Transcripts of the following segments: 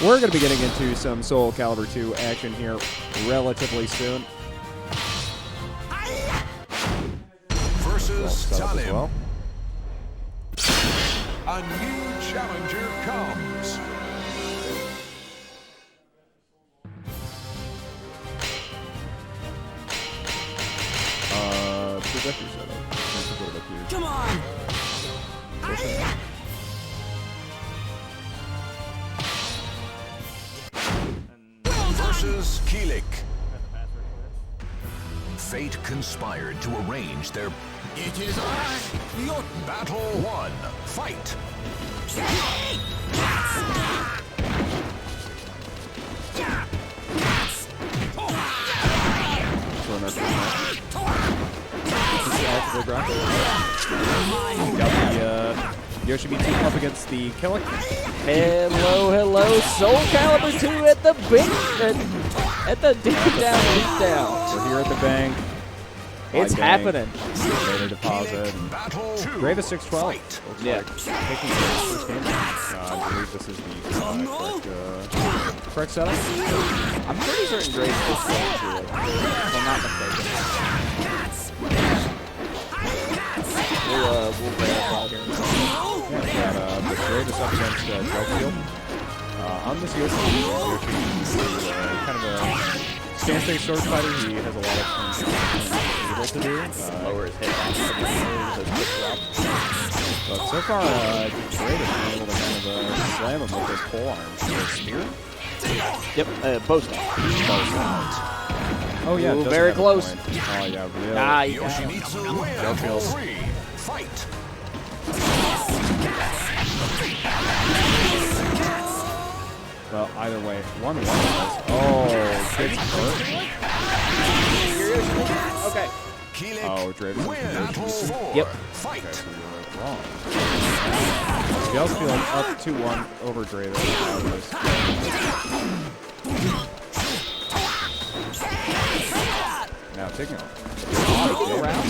We're going to be getting into some Soul Calibur II action here relatively soon. Versus Talim. Well. A new challenger comes. Projector setup. Come on! Versus Keelik. Fate conspired to arrange their... It is I, your Battle 1. Fight! Got the Yoshimitsu up against the Killick. Hello, hello, Soul Calibur 2 at the at the Beatdown. We're here at the bank. It's happening. Data deposit. Gravis 612. Yeah. Taking the first game. I believe this is the correct setup. I'm pretty certain Graves is going to it. If I'm not mistaken. We'll verify here. Yeah, we got Gravis up against Jelkfield. On this Yoshi, kind of a stance-based sword fighter. He has a lot of things able to do. Lower his hit. But so far, Gravis has been able to kind of slam him with his pole arm. Spear? Yep, bow staff. Oh yeah, ooh, very close. Oh yeah, really. Ah, you got him. Jelkfield. Fight! Well, either way, 1-1. Oh, good hurt. Okay. Oh, Draven. Yep. Fight! Okay, so you're wrong. Jelkfield up 2-1 over Draven. Now taking around.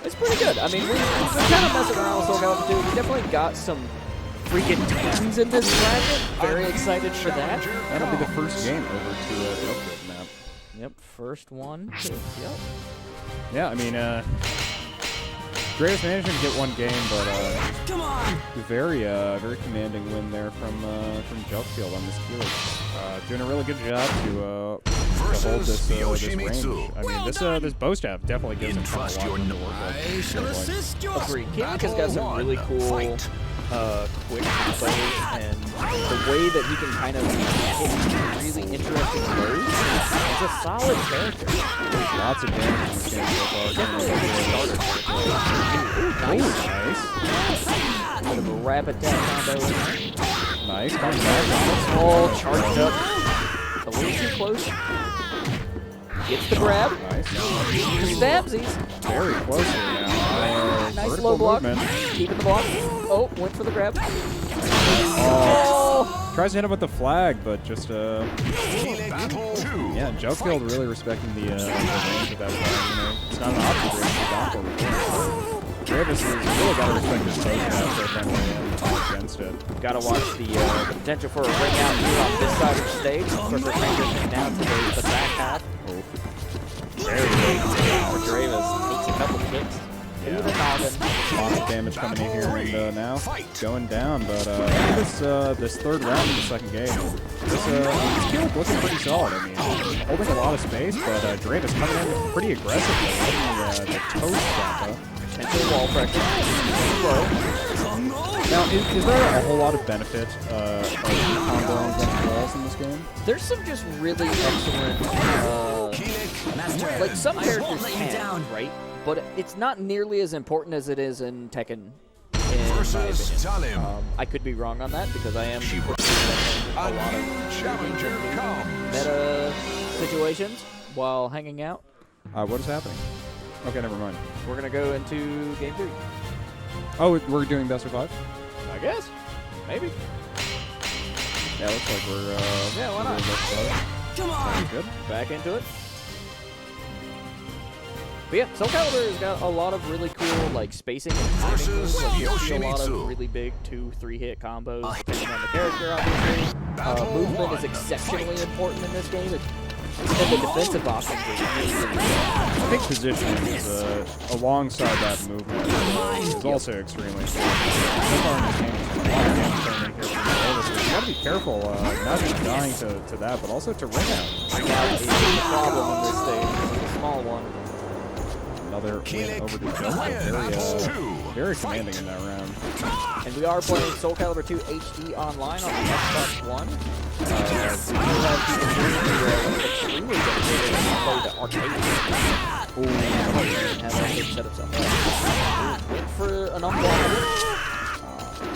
It's pretty good. I mean, we're kind of messing around with Soul Calibur 2. We definitely got some freaking tens in this bracket. Very excited for that. That'll be the first game over to Jelkfield map. Yep, first one. Too. Yep. Yeah, I mean, Graves managed to get one game, but Come on! very commanding win there from Jelkfield on this Keelik. Doing a really good job to hold this range. I mean, this bow staff definitely gives him a lot to work with. I shall assist you! Agreed. Keelik has got some really cool quick combos, and the way that he can kind of hit really interesting blows. He's a solid character. There's lots of damage in this game so far. Nice. Bit of a rapid attack combo. Nice. Coming back. All charged up. A little too close. Gets the grab. Nice. Stabsies. Very close here now. Nice low block. Movement. Keeping the block. Oh, went for the grab. Oh. Tries to hit him with the flag, but just Battle 2. yeah, Jelkfield really respecting the range of that flag. It's not an option range for Travis has really got to respect his toe pass so friendly against it. Got to watch the potential for a ring out here on this side of the stage. Of course, we're transitioning down to the back half. Very good. Dravis takes a couple of kicks. Yeah. A lot of damage coming in here and now going down, but this third round of the second game, this Keelik looking pretty solid. I mean, holding a lot of space, but Dravis coming in pretty aggressively, hitting the toast combo. Potential wall pressure. Now, is there a whole lot of benefit of comboing against walls in this game? There's some just really excellent, like some characters can, right? But it's not nearly as important as it is in Tekken. Versus Talim. I could be wrong on that because I am a lot of Challenger comes. meta situations while hanging out. What is happening? Okay, never mind. We're gonna go into game 3. Oh, we're doing best of 5? I guess. Maybe. Yeah, looks like we're Yeah, why not? doing best of 5. Come on! Good. Back into it. But yeah, Soul Calibur has got a lot of really cool like spacing and timing moves. Like, you see a lot of really big 2-3 hit combos depending on the character, obviously. movement is exceptionally important in this game. And the defensive options are really, really good. I think positioning is, alongside that movement is also extremely important. So far in this game, there's a lot of damage coming in here from Voldo, so you gotta be careful, not just dying to that, but also to ring out. Now, it's a problem on this stage. It's a small one. Another win over to Jelkfield. Very commanding in that round. And we are playing Soul Calibur II HD online on the Xbox One. We do have people doing the extremely dedicated to play the arcade. Ooh, have that good setups up. Went for an unblocked.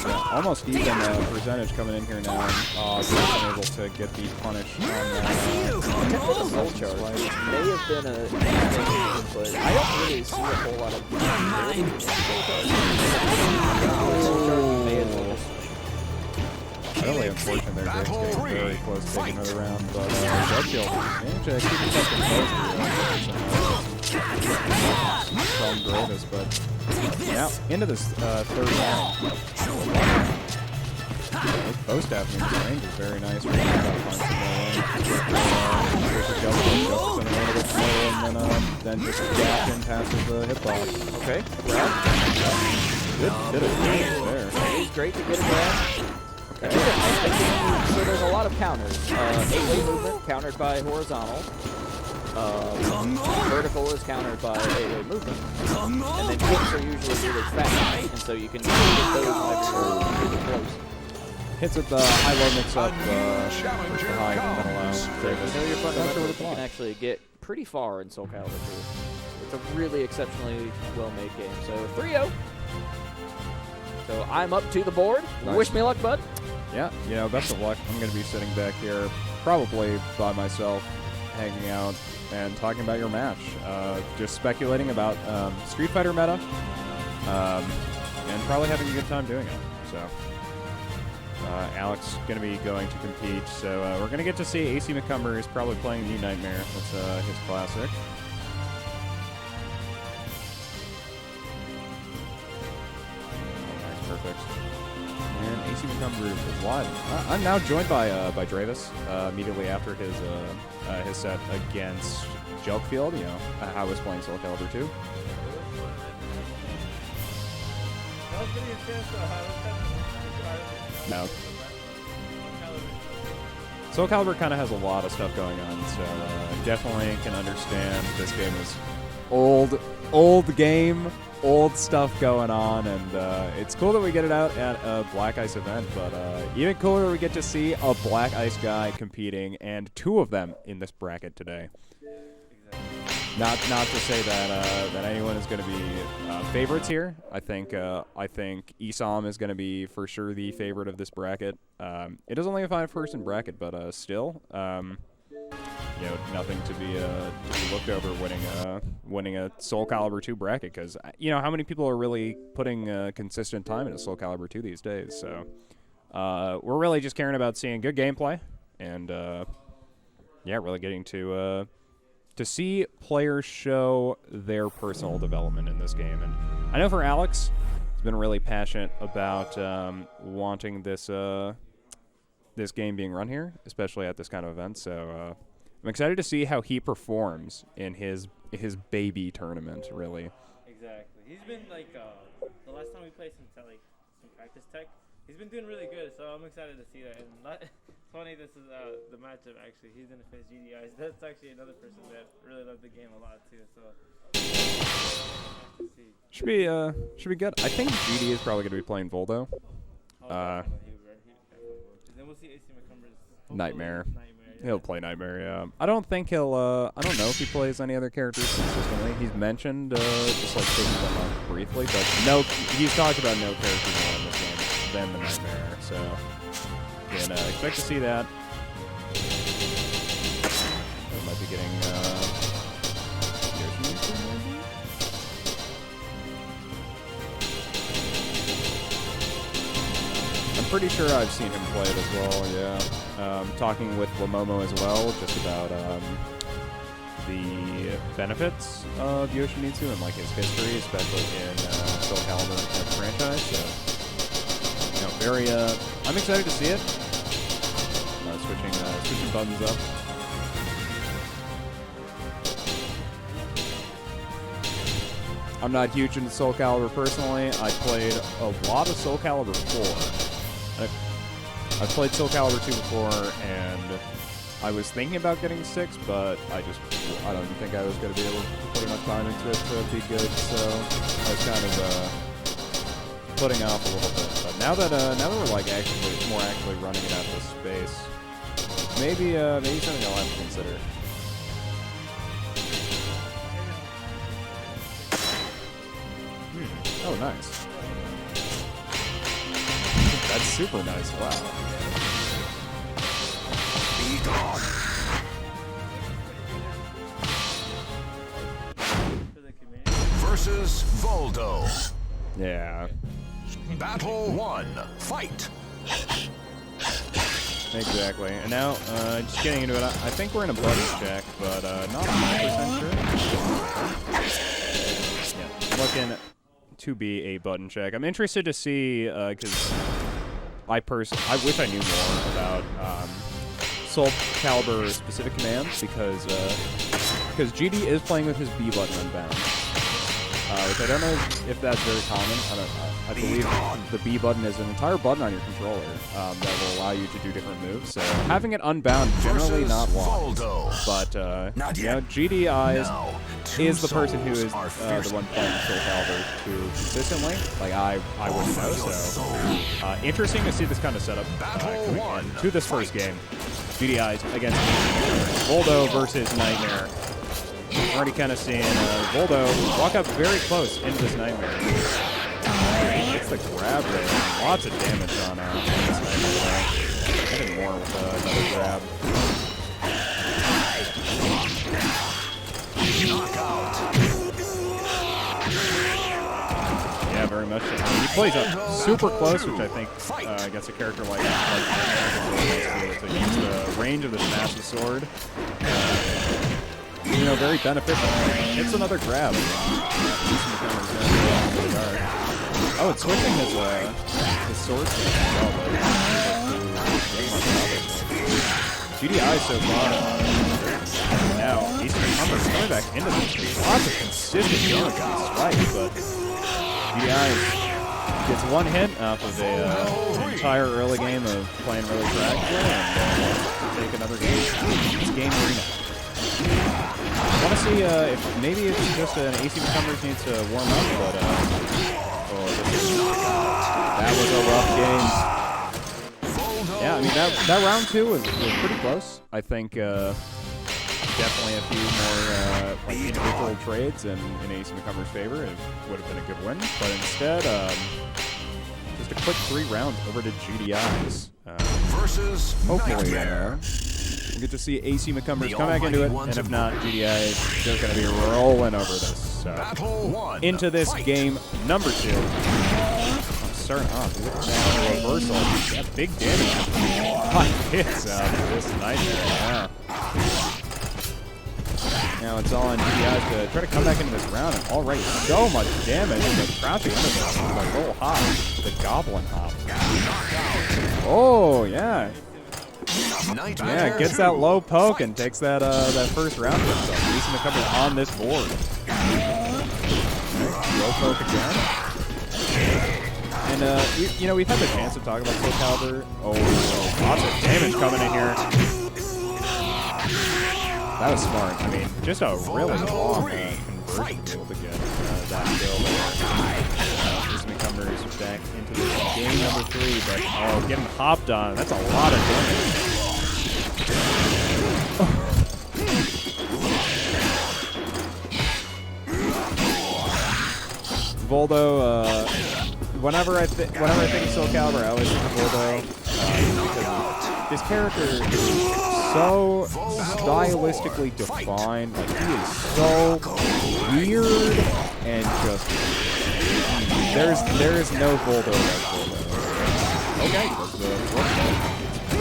Yeah, almost even percentage coming in here now. Just unable to get the punish on that. Soul charge may have been a thing, but I don't really see a whole lot of utility in Soul charge. May as well just really unfortunate there. Graves getting very close to taking another round, but Jelkfield managed to keep himself composed from Graves, but now into this third round. Bow staffing in this range is very nice. We're going to find and then just dash in past the hitbox. okay. Grab. Good bit of damage there. It's great to get a grab. Okay. So there's a lot of counters. 8-way movement countered by horizontal. Vertical is countered by 8-way movement. And then kicks are usually really fast, and so you can get those whenever you're really close. Hits with the high-low mix-up, with the high and allow Davis. You know your fundamentals, you can actually get pretty far in Soul Calibur 2. It's a really exceptionally well-made game. So 3-0. So I'm up to the board. Nice. Wish me luck, bud. Yeah, you know, best of luck. I'm going to be sitting back here, probably by myself, hanging out and talking about your match. Just speculating about Street Fighter meta, and probably having a good time doing it. So, Alex going to be going to compete. So we're going to get to see ACMcCumbers probably playing New Nightmare. That's his classic. Perfect. And ACMcCumbers is live. I'm now joined by Dravis immediately after his set against Jelkfield. You know, how I was playing Soul Calibur 2. No. Soul Calibur kind of has a lot of stuff going on, so definitely can understand this game is old game. Old stuff going on, and it's cool that we get it out at a Black Ice event, but even cooler that we get to see a Black Ice guy competing, and two of them in this bracket today. Exactly. Not to say that anyone is going to be favorites here. I think Esom is going to be for sure the favorite of this bracket. It is only a 5-person bracket, but still. You know, nothing to be looked over winning a Soul Calibur 2 bracket, because you know how many people are really putting consistent time into Soul Calibur 2 these days. So we're really just caring about seeing good gameplay, and yeah, really getting to see players show their personal development in this game. And I know for Alex, he's been really passionate about wanting this this game being run here, especially at this kind of event. So. I'm excited to see how he performs in his baby tournament, really. Exactly. He's been like the last time we played some practice tech. He's been doing really good, so I'm excited to see that. And it's funny, this is the matchup actually. He's gonna face GDI. That's actually another person that really loved the game a lot too. So should be good. I think GD is probably gonna be playing Voldo. Then we'll see ACMcCumbers. Nightmare. He'll play Nightmare, yeah. I don't think he'll, I don't know if he plays any other characters consistently. He's mentioned, just like taking them up briefly, but no, he's talked about no characters more in this game than the Nightmare, so you can expect to see that. We might be getting, I'm pretty sure I've seen him play it as well, yeah. Talking with Lamomo as well, just about the benefits of Yoshimitsu and like his history, especially in Soul Calibur franchise. So, you know, very. I'm excited to see it. buttons up. I'm not huge into Soul Calibur personally. I played a lot of Soul Calibur 4. I've played Soul Calibur 2 before, and I was thinking about getting 6, but I don't think I was going to be able to put enough time into it to be good, so I was kind of putting off a little bit. But now that we're like actually running it out of space, maybe something I'll have to consider. Oh, nice. That's super nice. Wow. Versus Voldo. Yeah. Battle 1. Fight. Exactly. And now, just getting into it, I think we're in a button check, but not 100% sure. Yeah, looking to be a button check. I'm interested to see, because I wish I knew more about Soul Calibur specific commands, because GD is playing with his B button unbound, which I don't know if that's very common. I believe the B button is an entire button on your controller that will allow you to do different moves. So having it unbound generally not wise, but you know, GD is the person who is the one playing Soul Calibur 2 consistently. Like I wouldn't know. So interesting to see this kind of setup coming into this first game. GDI against Voldo versus Nightmare. Already kind of seeing Voldo walk up very close into this Nightmare. Gets the grab there. Lots of damage on this Nightmare. Getting more with another grab. Yeah, very much. He plays up super close, which I think against a character like to use the range of this massive sword. You know, very beneficial. It's another grab. Oh, it's switching his sword as well. GDI so far. Now, ACMcCumbers coming back into this. Lots of consistent damage on the strike, but GDI gets one hit off of an entire early game of playing really practical and take another game. It's game arena. I want to see if maybe it's just an ACMcCumbers needs to warm up, but that was a rough game. Yeah, I mean that round 2 was pretty close. I think definitely a few more like individual trades in ACMcCumbers' favor. It would have been a good win, but instead just a quick 3 rounds over to GDI's. Versus hopefully we'll get to see ACMcCumbers come back into it, and if not, GDI is just going to be rolling over this. So, into this game number 2. I'm starting off with that reversal. Yeah, big damage. 5 hits out of this Nightmare. Yeah. Now it's all on GDI to try to come back into this round, and already so much damage. The crouching into this little hop, the goblin hop. Oh, yeah. Yeah, gets that low poke and takes that first round for himself. ACMcCumbers on this board. Low poke again. And you know, we've had the chance to talk about Soul Calibur. Oh, lots of damage coming in here. That was smart. I mean, just a really long conversion to be able to get that kill there. ACMcCumbers back into this game number 3, but oh, getting hopped on. That's a lot of damage. Voldo, whenever I think of Soul Calibur, I always think of Voldo. Because this character is so stylistically defined. Like, he is so weird and just... There is no Voldo like Voldo. Okay, that's the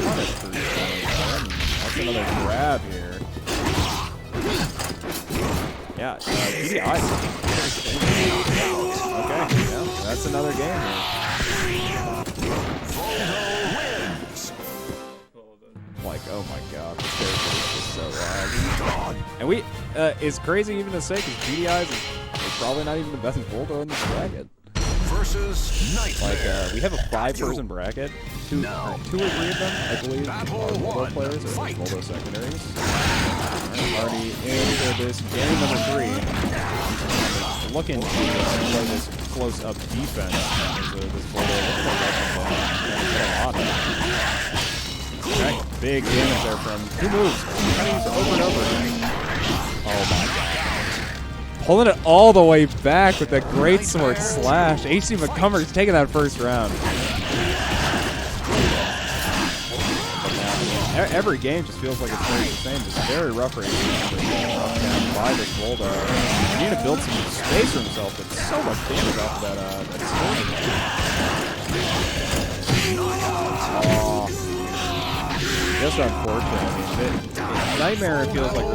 punished for that's another grab here. Yeah, GDI. Okay, yeah, that's another game here. Like, oh my god, this character is just so lag. And we, it's crazy even to say, because GDI is probably not even the best Voldo in this bracket. Versus Nightmare. Like, we have a 5-person bracket. Two or three of them, I believe, are Voldo players or Voldo secondaries. Already into this game number 3. Looking to play this close-up defense. This Voldo looks like that's a lot of. Okay, big damage there from 2 moves. Trying to use it over and over again. Oh my god. Pulling it all the way back with that great sword slash. ACMcCumbers taking that first round. Every game just feels like it's very the same. Just very rough right now. By this Voldo. He need to build some space for himself, but so much damage off of that sword. Just unfortunate. I mean, Nightmare feels like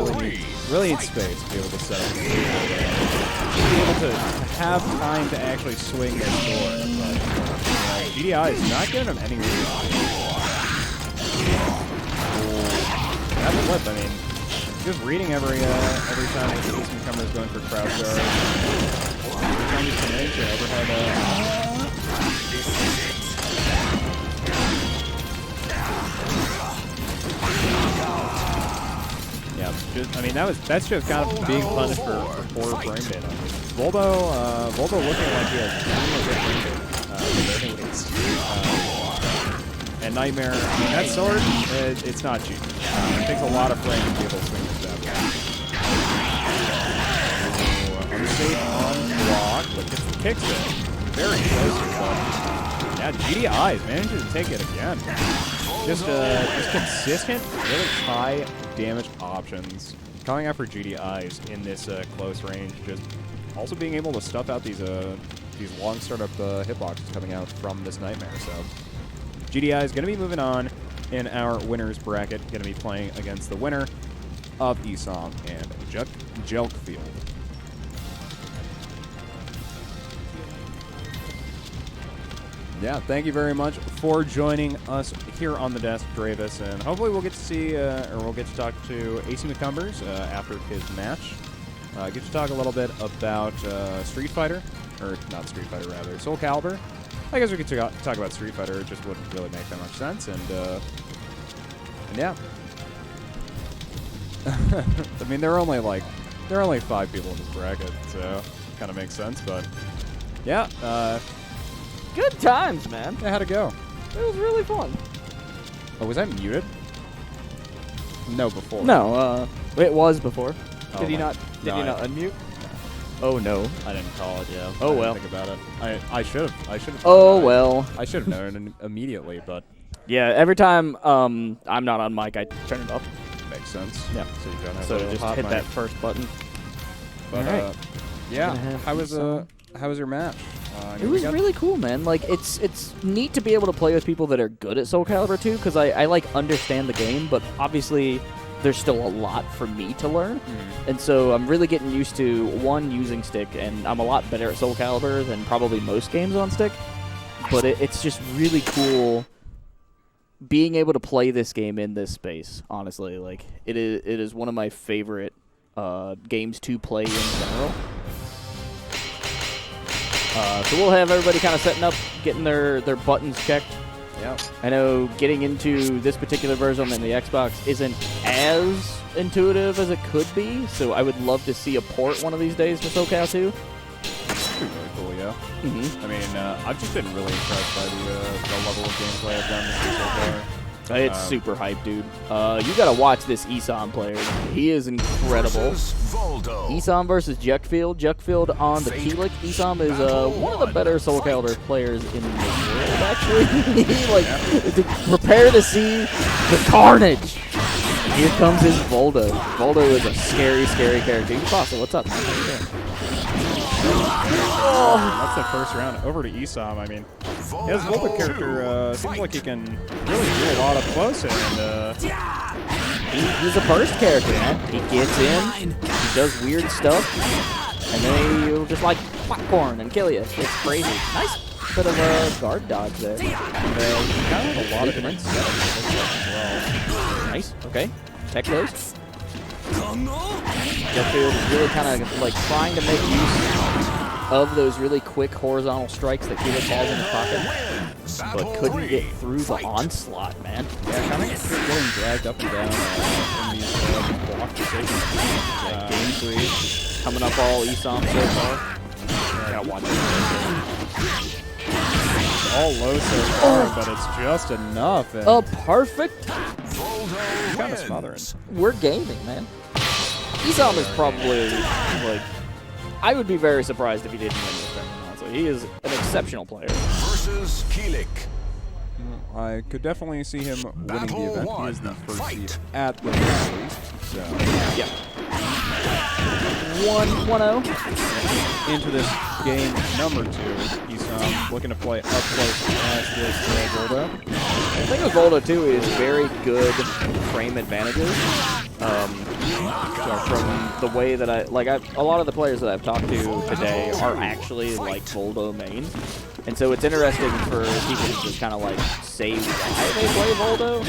really needs space to be able to set up. To be able to have time to actually swing their sword. But GDI is not giving him any reason. That flip, I mean, just reading every time ACMcCumbers is going for crouch guard. Every time you come in, you overhead. Yeah, just, I mean that's just kind of being punished for poor frame data. Voldo looking like he has extremely good frame data. And Nightmare, I mean, that sword, it's not cheap. It takes a lot of frame to be able to swing this that way. Unsafe on block, but gets the kicks in. Very close to that. Yeah, GDI is managing to take it again. Just consistent, really high damage options coming out for GDIs in this close range. Just also being able to stuff out these long startup hitboxes coming out from this Nightmare. So GDI is going to be moving on in our winners bracket. Going to be playing against the winner of Esom and Jelkfield. Yeah, thank you very much for joining us here on the desk, Dravis, and hopefully we'll get to see, or we'll get to talk to ACMcCumbers after his match. Get to talk a little bit about Street Fighter, or not Street Fighter, rather, Soul Calibur. I guess we could talk about Street Fighter, it just wouldn't really make that much sense, and yeah. I mean, there are only 5 people in this bracket, so kind of makes sense, but yeah, Good times, man. yeah, how'd it go? It was really fun. Oh, was I muted? No, before. No, it was before. Oh, Did you my- not no, unmute? Oh no. I didn't call it, yeah. Oh, I well. didn't think about it. I should have. Oh well. I should have known immediately, but Yeah, every time I'm not on mic, I turn it off. makes sense. Yeah. So you don't have So a just hot hit mic. that first button. But Alright. yeah. Gonna have How was your match? I It mean, was we got- really cool, man. Like, it's neat to be able to play with people that are good at Soul Calibur 2, because I like understand the game, but obviously there's still a lot for me to learn. And so I'm really getting used to, one, using stick, and I'm a lot better at Soul Calibur than probably most games on stick. But it's just really cool being able to play this game in this space, honestly. Like, it is one of my favorite games to play in general. So we'll have everybody kind of setting up, getting their buttons checked. Yeah. I know getting into this particular version on the Xbox isn't as intuitive as it could be, so I would love to see a port one of these days for Soul Cal 2. It's really cool, yeah. Mm-hmm. I mean, I've just been really impressed by the level of gameplay I've done this so far. It's super hype, dude. You gotta watch this Esom player. He is incredible. Versus Voldo. Esom versus Jelkfield. Jelkfield on the Keelik. Esom is one of the better Soul Calibur players in the world, actually. Prepare to see the carnage. And here comes his Voldo. Voldo is a scary, scary character. Fossil, what's up, man? How you doing? That's the first round. Over to Esom. I mean, his Voldo character seems like he can really do a lot up close, and He's a burst character, man. He gets in, he does weird stuff, and then he'll just like popcorn and kill you. It's crazy. Nice bit of a guard dodge there. he kind of has a lot of different setups as well. Nice. Okay. Tech those. Jelkfield is really kind of like trying to make use of those really quick horizontal strikes that Keelik has in his pocket, but couldn't get through the onslaught, man. Yeah, kind of getting dragged up and down in these block decisions. Game 3 coming up all Esom so far. Yeah, watch it. It's all low so far, but it's just enough. And A perfect. he's kind of smothering. We're gaming, man. Esom is probably, like, I would be very surprised if he didn't win this tournament, honestly. He is an exceptional player. Versus Keelik. I could definitely see him winning the Battle event. He one. is the first Fight. seed at the very least. So Yeah. 1-0. into this game number 2, he's looking to play up close as this Voldo. The thing with Voldo, too, is very good frame advantages. From the way that a lot of the players that I've talked to today are actually like Voldo mains. And so it's interesting for people to just kind of like say why they play Voldo.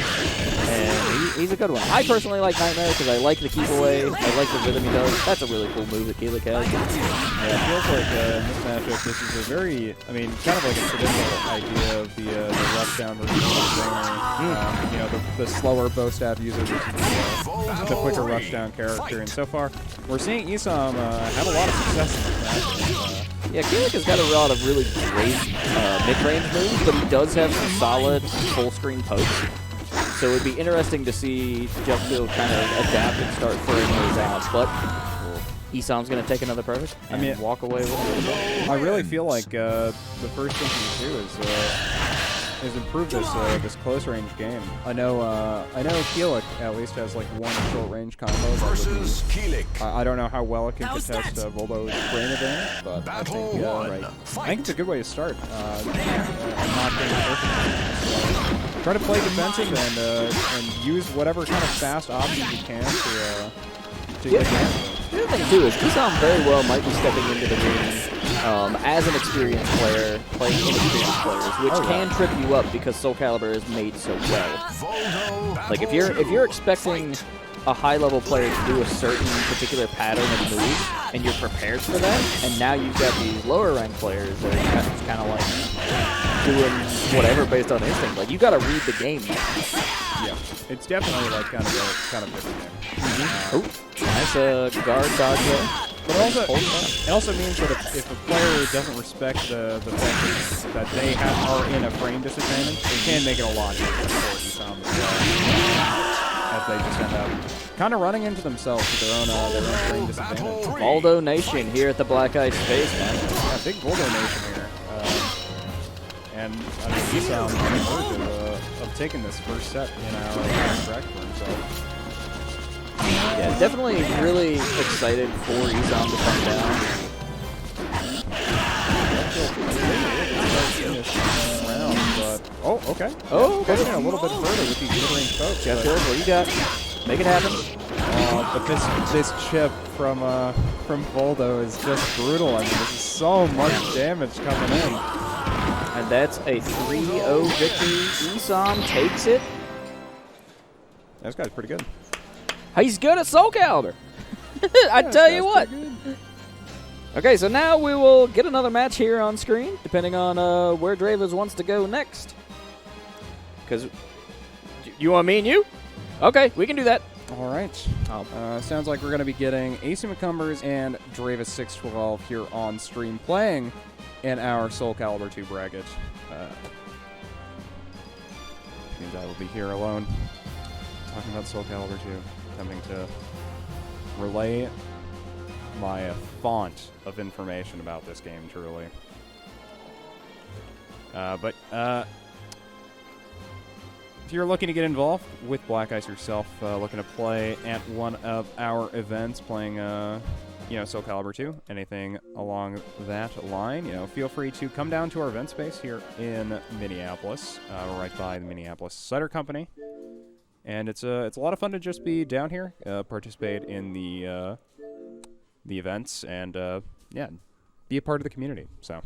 And he's a good one. I personally like Nightmare because I like the keep away. I like the rhythm he does. That's a really cool move that Keelik has. Yeah, it feels like in this matchup, this is a very, kind of like a traditional idea of the rushdown versus the you know, the slower bow staff user versus the quicker rushdown character. And so far, we're seeing Esom have a lot of success in this matchup. Yeah, Keelik has got a lot of really great mid-range moves, but he does have some solid full-screen pokes. So it would be interesting to see Jelkfield kind of adapt and start throwing those out. But Esom's going to take another perfect and walk away with it. I really feel like the first thing to do is improve this close range game. I know Keelik at least has like one short range combo. Versus Keelik. I don't know how well it can contest Voldo's frame advantage, but I think it's a good way to start. And not being perfect. Try to play defensive and use whatever kind of fast options you can to get advantage. The other thing, too, is Esom very well might be stepping into the game as an experienced player, playing inexperienced players, which can trip you up because Soul Calibur is made so well. Like, if you're expecting a high-level player to do a certain particular pattern of moves, and you're prepared for that, and now you've got these lower-ranked players that are just kind of like doing whatever based on instinct. Like, you got to read the game. Yeah, it's definitely like kind of different game. Oh, nice guard dodge there. But it also means that if a player doesn't respect the fact that they are in a frame disadvantage, it can make it a lot easier for Esom as well. As they just end up kind of running into themselves with their own frame disadvantage. Voldo Nation here at the Black Ice Space, man. Yeah, big Voldo Nation here. And Esom on the verge of taking this first set in our track for himself. Yeah, definitely really excited for Esom to come down. Okay. Oh, okay. Pushing a little bit further with these mid-range pokes. Jelkfield, what you got? Make it happen. But this chip from Voldo is just brutal. I mean, this is so much damage coming in. And that's a 3-0 victory. Esom takes it. This guy's pretty good. He's good at Soul Calibur. I tell you what. Okay, so now we will get another match here on screen, depending on where Dravas wants to go next. Because you want me and you? Okay, we can do that. All right. Sounds like we're going to be getting ACMcCumbers and Dravas 612 here on stream playing in our Soul Calibur II bracket. Means I will be here alone talking about Soul Calibur II, attempting to relay my font of information about this game, truly. But if you're looking to get involved with Black Ice yourself, looking to play at one of our events, playing, Soul Calibur 2, anything along that line, feel free to come down to our event space here in Minneapolis. We're right by the Minneapolis Cider Company. And it's a lot of fun to just be down here, participate in the events, and be a part of the community. So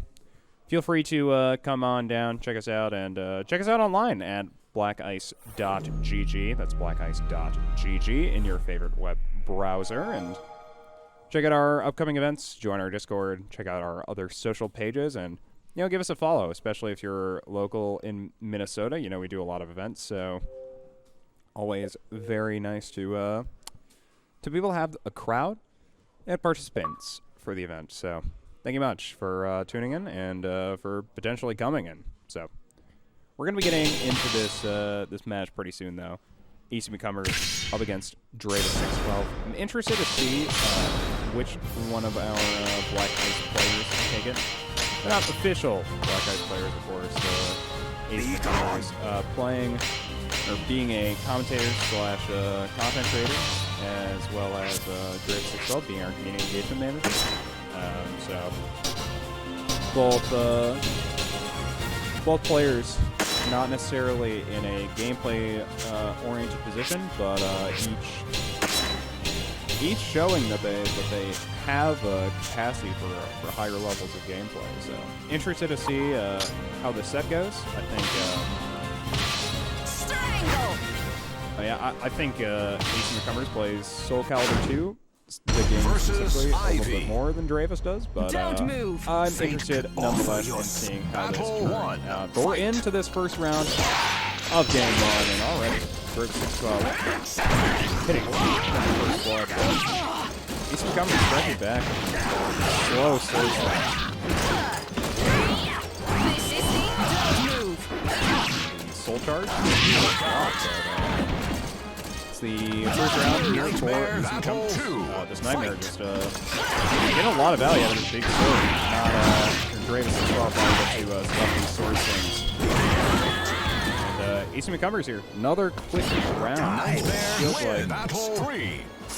feel free to come on down, check us out, and check us out online at blackice.gg. That's blackice.gg in your favorite web browser. And check out our upcoming events, join our Discord, check out our other social pages, and give us a follow, especially if you're local in Minnesota. We do a lot of events, so always very nice to be able to have a crowd and participants for the event. So thank you much for tuning in and for potentially coming in. So we're going to be getting into this match pretty soon, though. ACMcCumbers up against Draven612. I'm interested to see which one of our Black Ice players take it. They're not official Black Ice players, of course. ACMcCumbers playing or being a commentator / content creator, as well as Draven612 being our community engagement manager. So both players not necessarily in a gameplay oriented position, but each showing that they have a capacity for higher levels of gameplay. So interested to see how the set goes. I think I think ACMcCumbers plays Soul Calibur II, the game specifically, a little bit more than Dravis does, but I'm interested nonetheless in seeing how this turns out. But we're into this first round of game 1, and already Dravis612 hitting the first blood. ACMcCumbers striking back. Slow slash. Soul charge. It's the first round here for ACMcCumbers. This Nightmare just getting a lot of value out of this big sword. Not Draven612 able to stop these sword swings. And ACMcCumbers here. Another quick round. Feels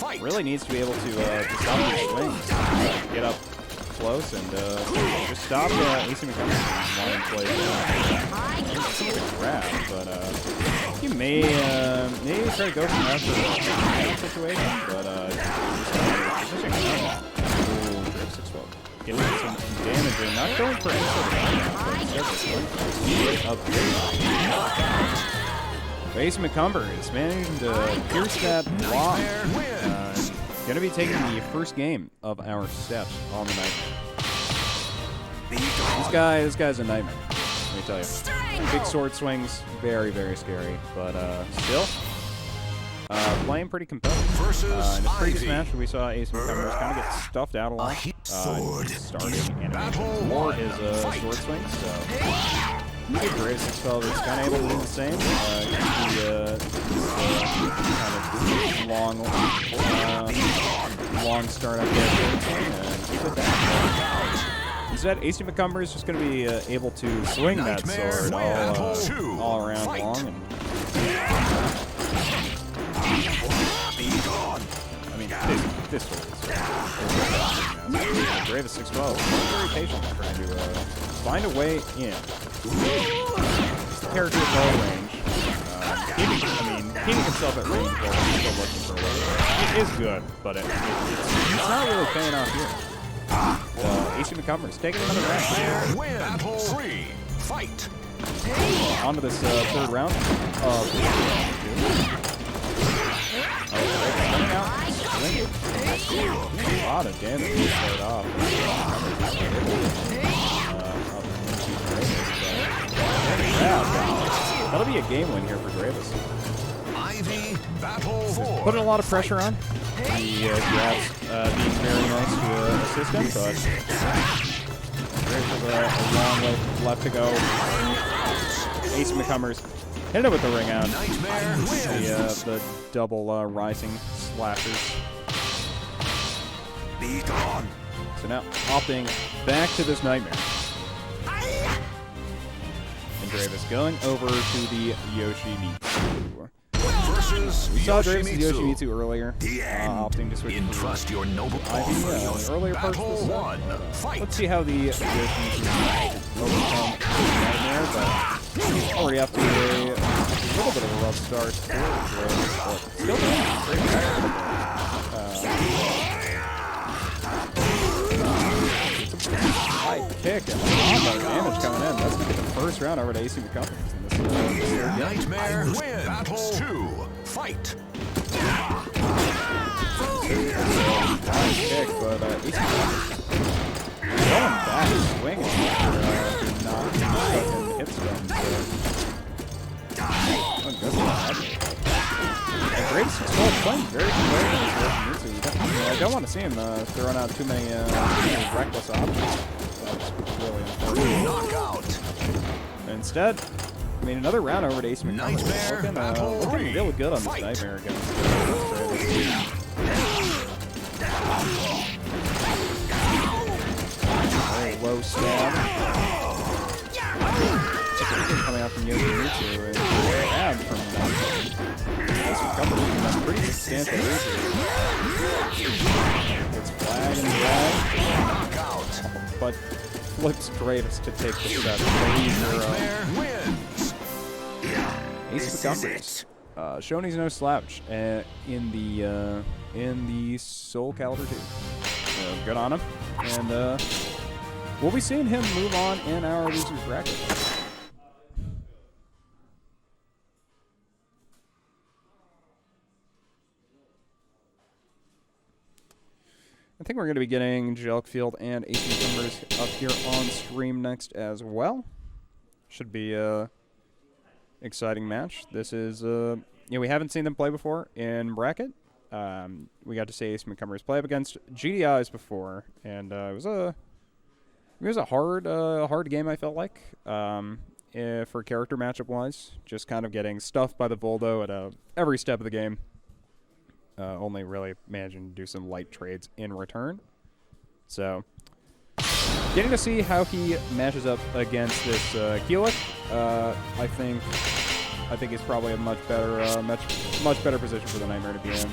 like really needs to be able to stop these swings. Get up close and just stop ACMcCumbers from wanting to play grab, but you may try to go from that situation, but Draven612 getting some damage in, not going for any sort of damage, but ACMcCumbers managing to pierce that block. Gonna be taking the first game of our set on the Nightmare. This guy's a nightmare, let me tell you. Big sword swings, very, very scary, but still playing pretty competitive. In the previous match, we saw ACMcCumbers kind of get stuffed out a lot. Starting animation more his sword swings, so Draven612 is kind of able to do the same. Kind of long start up there and keep it down. Instead, ACMcCumbers is just going to be able to swing that sword all around long. And I mean, this sword is Draven612 very patient trying to find a way in. Character at low range. Keeping himself at range while still looking for a way. It is good, but it's not really paying off here. ACMcCumbers taking another round. Battle 3, fight. Onto this third round. Coming out. A lot of damage to start off. That'll be a game win here for Dravis. Putting a lot of pressure on. The grabs being very nice to assist him, but Dravis has a long way left to go. ACMcCumbers hit it with the ring out. The double rising slashers. So now opting back to this Nightmare. And Dravis going over to the Yoshimitsu. We saw Dravis' Yoshimitsu earlier, opting to switch to your noble Ivy earlier parts of the set. Let's see how the Yoshimitsu overcome Nightmare, but already up to a little bit of a rough start for Dravis, but still doing great. High kick and a lot of damage coming in. That's going to be the first round over to ACMcCumbers in this Nightmare wins. Battle 2. Fight. Nice kick, but going back, swinging after not fucking hit stun. So. Good job. And Graves is still playing very I don't want to see him throwing out too many reckless options. That's really unfortunate. Knockout. Instead, I mean, another round over to ACMcCumbers. Looking really good on this Nightmare against low stab. Coming out from Yoshimitsu and grab from ACMcCumbers. That's pretty substantial It's flag and drag. But flips Graves to take the step. 3-0. ACMcCumbers. Shoney's no slouch in the Soul Calibur II. Good on him. And we'll be seeing him move on in our losers bracket. I think we're going to be getting Jelkfield and ACMcCumbers up here on stream next as well. Should be a exciting match. This is, we haven't seen them play before in bracket. We got to see ACMcCumbers play up against GDIs before, and it was a hard game. I felt like for character matchup wise, just kind of getting stuffed by the Voldo at every step of the game. Only really managing to do some light trades in return. So, getting to see how he matches up against this Keelik. I think he's probably a much better position for the Nightmare to be in.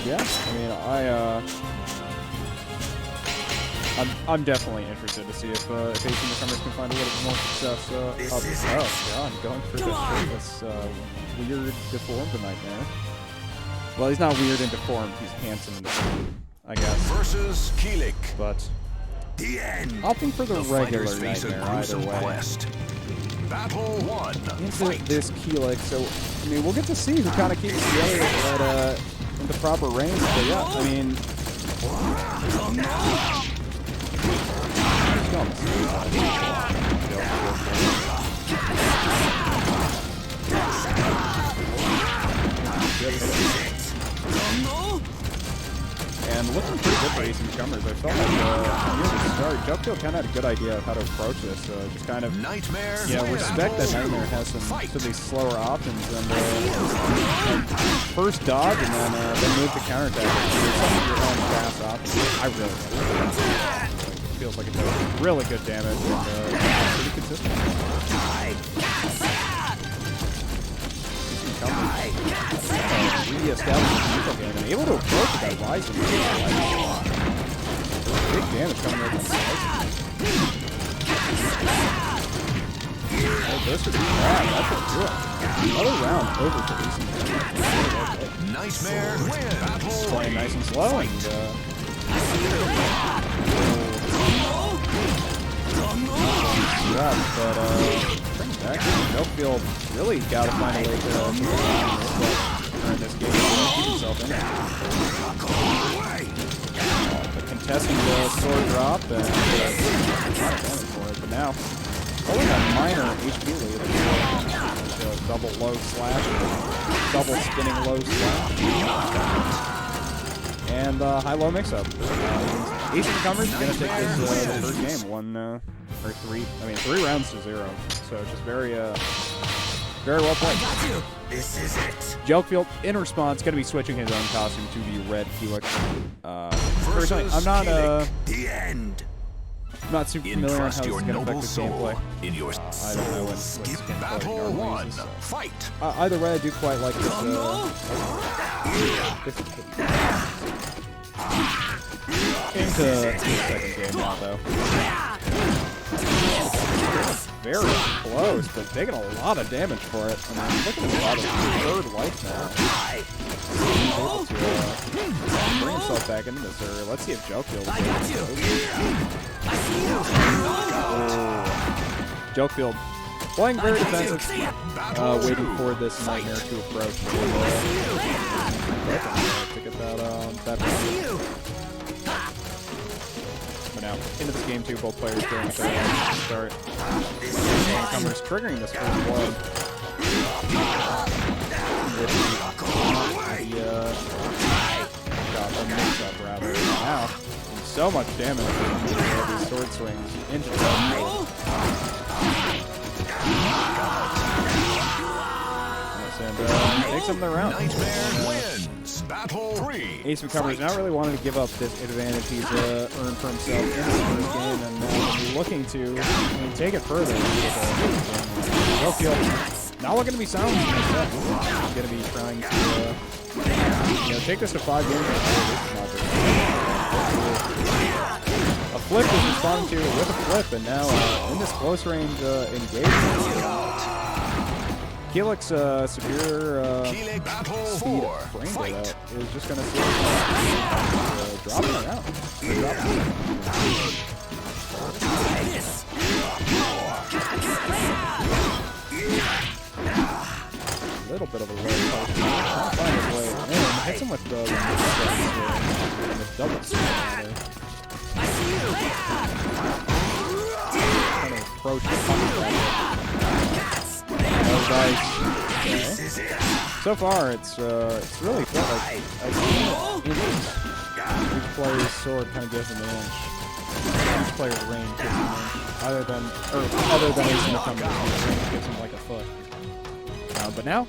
Yeah. I mean, I'm definitely interested to see if ACMcCumbers can find a little bit more success up. Oh god, going for this weird deformed Nightmare. Well, he's not weird and deformed. He's handsome and deformed, I guess. Versus Keelik. But the end. Opting for the regular Nightmare either way. Quest. Battle 1. Into this Keelik, so I mean we'll get to see who kind of keeps the other in the proper range. But yeah, I mean. And looking pretty good for ACMcCumbers. I felt like near the start, Jelkfield kind of had a good idea of how to approach this. Just kind of respect that Nightmare has some of these slower options and first dodge and then move to counterattack. Some of your own fast options. I really like it. Feels like it does really good damage and pretty consistent. Re-establishing the neutral game and able to approach with that rising. Big damage coming over from Rising. Oh, this is bad. That's a good. Another round over for ACMcCumbers. Nightmare wins. Playing nice and slow and yeah, but bring back Jelkfield really got to find a way to turn this game and keep himself in it. Contesting the sword drop and not damage for it, but now only a minor HP lead. Double low slash, double spinning low slash, and high-low mix-up. ACMcCumbers is going to take this the third game, 3 rounds to 0. So just very well played. This is it. Jelkfield, in response, going to be switching his own costume to the red Keelik. Personally, I'm not super familiar on how this is going to affect the gameplay. I don't know what's Battle 1. Fight. Either way, I do quite like this. Into the second game now, though. very close, but taking a lot of damage for it. I mean, look at his lot of third life now. He's able to bring himself back into this area. Let's see if Jelkfield is able to. Jelkfield playing very defensive, waiting for this nightmare to approach. To get that But now, into this game too, both players doing their start. ACMcCumbers triggering this first blood. The mix-up, rather. Now, so much damage with these sword swings into the and takes him the round. Wins. Battle 3. ACMcCumbers not really wanting to give up this advantage he's earned for himself in this first game, and looking to take it further. Jelkfield not looking to be silent. He's going to be trying to take this to 5 games. A flip is responding to with a flip, and now in this close range engagement. Keelik's severe speed brain out is just going to see dropping around. A little bit of a low post. Trying to find his way in. Hits him with the double swing. Trying to approach the punch. Okay. So far, it's really felt like each player's sword kind of gives him an inch. Each player's range gives him an inch. Other than ACMcCumbers, range gives him like a foot. But now,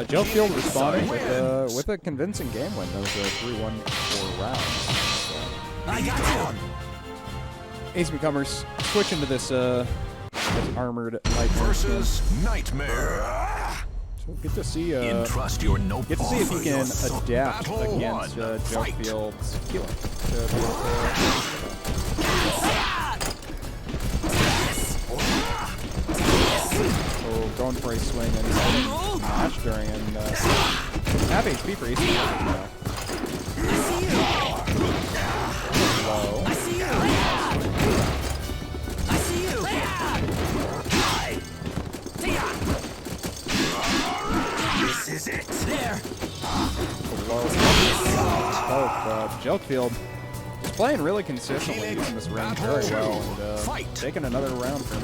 Jelkfield responding with a convincing game win. That was a 3-1 4 rounds. ACMcCumbers switch into this armored nightmare versus Nightmare. So we'll get to see Entrust your get to see if he can adapt against Jelkfield's Keelik. Going for a swing and match during and half HP for ACMcCumbers now. Low. This is it. There. Jelkfield is playing really consistently using this range very well and taking another round from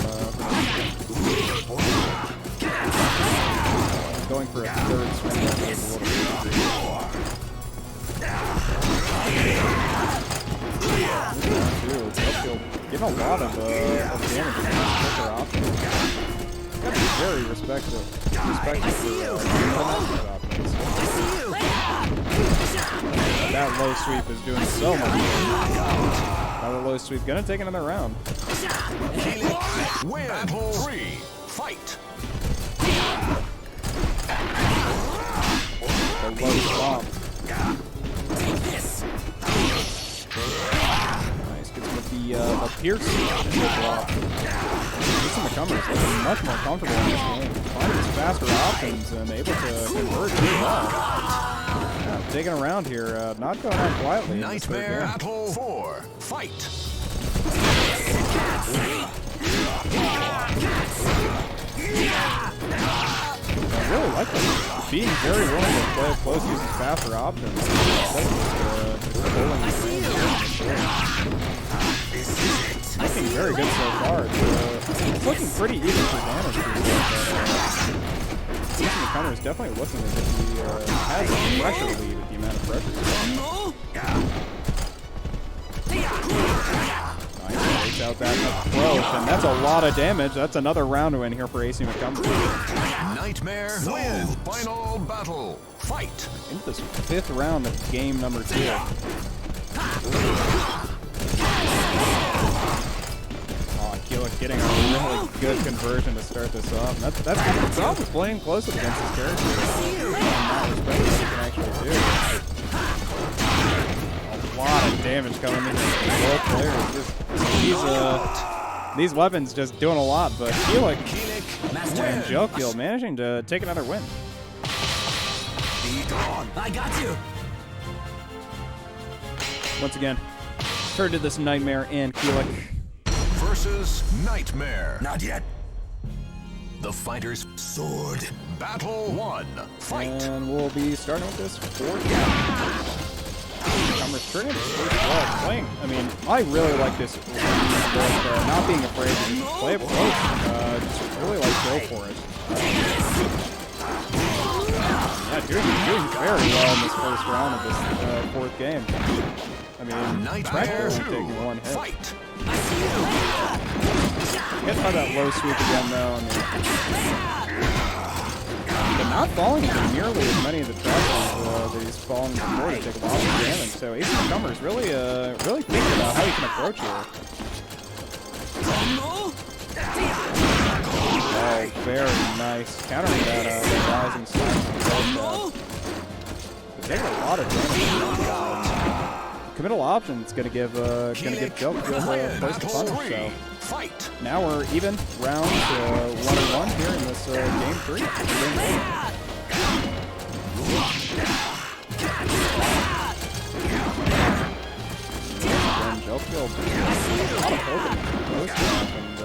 going for a third swing. Jelkfield getting a lot of damage from his quicker options. Gotta be very respectful for options. That low sweep is doing so much damage. Another low sweep, gonna take another round. Win. Battle 3. Fight. The low stomp. Nice, gets with the pierce block. ACMcCumbers looking much more comfortable in this game. Finding his faster options and able to convert really well. Yeah, taking a round here, not going out quietly. Nightmare Battle 4. Fight. I really like this. Being very willing to play close, using faster options. Looking very good so far. It's looking pretty even for damage. ACMcCumbers is definitely looking as if he has a pressure lead with the amount of pressure he's nice, takes out that approach, and that's a lot of damage. That's another round win here for ACMcCumbers. Nightmare wins. Final battle. Fight. Into this 5th round of game number 2. Keelik getting a really good conversion to start this off. And that's the problem with playing close against his character. Not respecting what he can actually do. A lot of damage coming in. Both players. These weapons just doing a lot, but Keelik and Jelkfield managing to take another win. I got you. Once again, turn to this Nightmare and Keelik. Versus Nightmare. Not yet. The fighters Sword. battle 1. Fight. And we'll be starting with this fourth game. I'm returning to first ball playing. I mean, I really like this. Not being afraid to just play it close. Just really like go for it. Yeah, doing very well in this first round of this fourth game. I mean, Nightmare practically taking one hit. Fight. Hit by that low sweep again, though. I mean, but not falling into nearly as many of the tracks that he's fallen before to take a lot of damage. So ACMcCumbers really thinking about how he can approach here. Oh, very nice. Countering that rising slash. Taking a lot of damage. Committal option is gonna give Jelkfield a place to punish. So Fight. now we're even round 1-1 here in this game 3. And Jelkfield a lot of poking most stuff and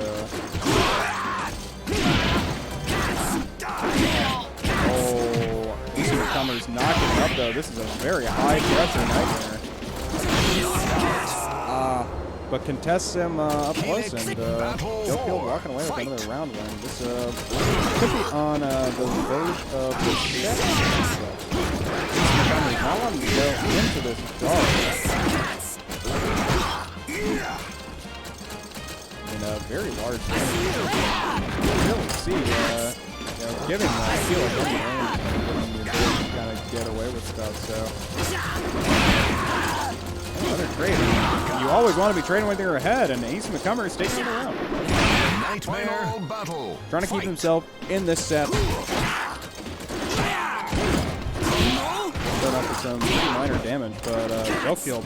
ACMcCumbers knocking it up though. This is a very high pressure Nightmare. But contests him up close, and Jelkfield walking away with another round win. This could be on the verge of the set. ACMcCumbers not wanting to go into this dark. In a very large damage. You really see, giving Keelik any range and giving him the ability to kind of get away with stuff, so. Another trade. You always want to be trading with your head, and ACMcCumbers taking it around. Nightmare battle. Trying to keep himself in this set. Going up with some pretty minor damage, but Jelkfield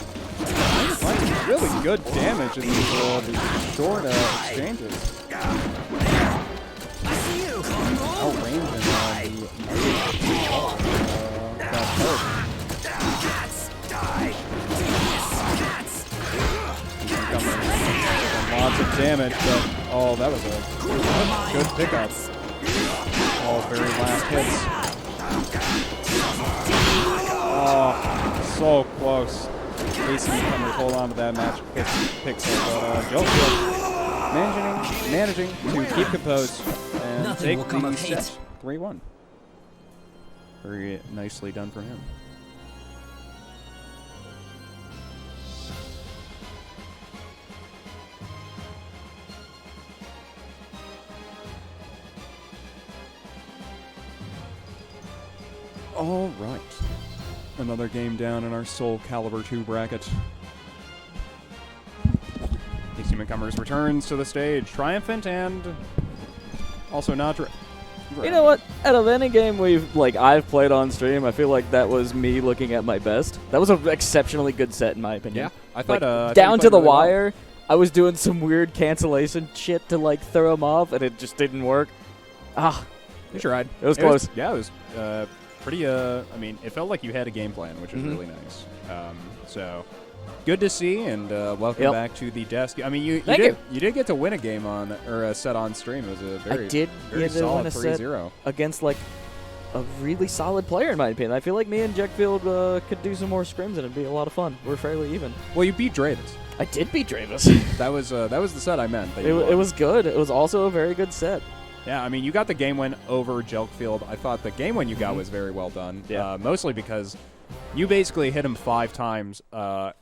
finding really good damage in these short exchanges. Outranging that hurt. Lots of damage, but oh, that was a good pickup. All very last hits. Oh, so close. ACMcCumbers hold on to that match pixel, but Jelkfield managing to keep composed and Nothing take will come the of hate. set 3-1. Very nicely done for him. All right. Another game down in our Soul Calibur II bracket. ACMcCumbers returns to the stage, triumphant and also not. You know what? Out of any game I've played on stream, I feel like that was me looking at my best. That was an exceptionally good set in my opinion. Yeah, I thought down to the wire. I was doing some weird cancellation shit to throw him off, and it just didn't work. You tried. It was close. It was pretty. I mean, it felt like you had a game plan, which is really nice. So good to see, and welcome back to the desk. I mean, you did get to win a game or a set on stream. It was a very solid 3-0 against a really solid player in my opinion. I feel like me and Jelkfield could do some more scrims, and it'd be a lot of fun. We're fairly even. Well, you beat Dravis. I did beat Dravis. that was the set I meant. It was good. It was also a very good set. Yeah, I mean, you got the game win over Jelkfield. I thought the game win you got was very well done. Yeah. Mostly because you basically hit him 5 times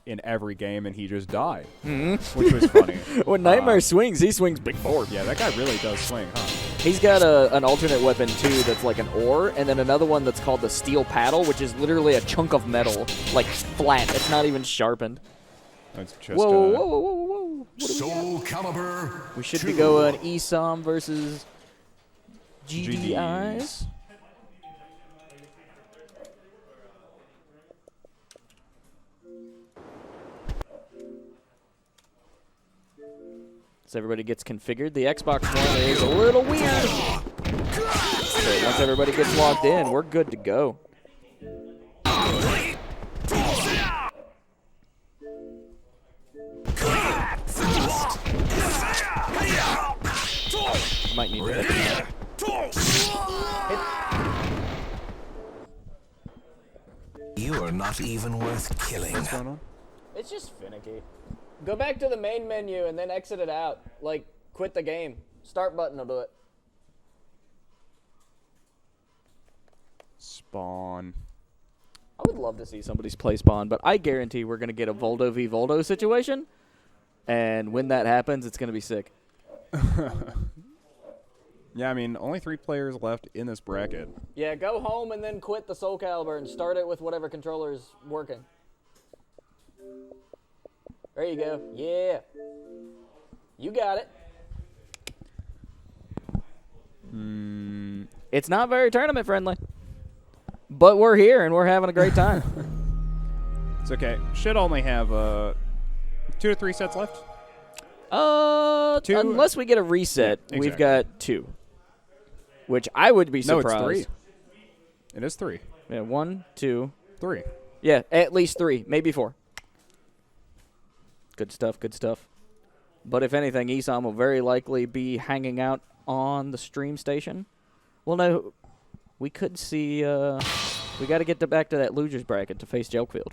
in every game, and he just died, which was funny. When Nightmare swings, he swings big board. Yeah, that guy really does swing, huh? He's got an alternate weapon, too, that's like an ore, and then another one that's called the steel paddle, which is literally a chunk of metal, flat. It's not even sharpened. It's just, whoa. Soul Calibur We should 2. be going Esom versus GDIs. As everybody gets configured, the Xbox One is a little weird. So once everybody gets logged in, we're good to go. Might need to hit that. You are not even worth killing. What's going on? It's just finicky. Go back to the main menu and then exit it out. Like, quit the game. Start button will do it. Spawn. I would love to see somebody's play Spawn, but I guarantee we're going to get a Voldo v. Voldo situation. And when that happens, it's going to be sick. Yeah, I mean, only 3 players left in this bracket. Yeah, go home and then quit the Soul Calibur and start it with whatever controller is working. There you go. Yeah. You got it. It's not very tournament friendly. But we're here and we're having a great time. It's okay. Should only have 2 to 3 sets left. 2, unless we get a reset, Yeah, we've exactly. got 2. Which I would be surprised. No, it's 3. It is 3. Yeah, 1, 2. 3. Yeah, at least 3, maybe 4. Good stuff, good stuff. But if anything, Esom will very likely be hanging out on the stream station. Well, no, we could see. We got to get back to that losers bracket to face Jelkfield.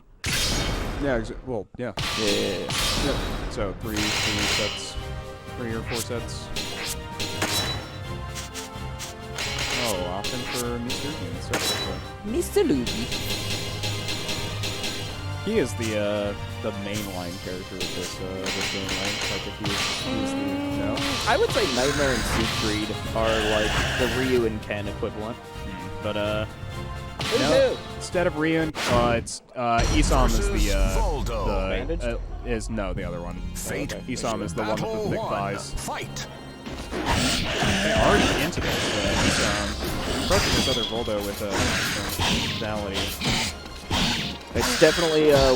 Yeah, well, yeah. Yeah. Yep. So 3 sets, 3 or 4 sets. Oh, opting for Mr. instead of Mr. Luigi. He is the mainline character of this game, right? Like if he's the no. I would say Nightmare and Siegfried are like the Ryu and Ken equivalent. But no, who? instead of Ryu, it's Esom is Voldo. the Bandaged? is no the other one. Fate. Esom is the one with Battle the thick 1. thighs. Fight. They're already into this. Esom approaching this other Voldo with modality. It's definitely a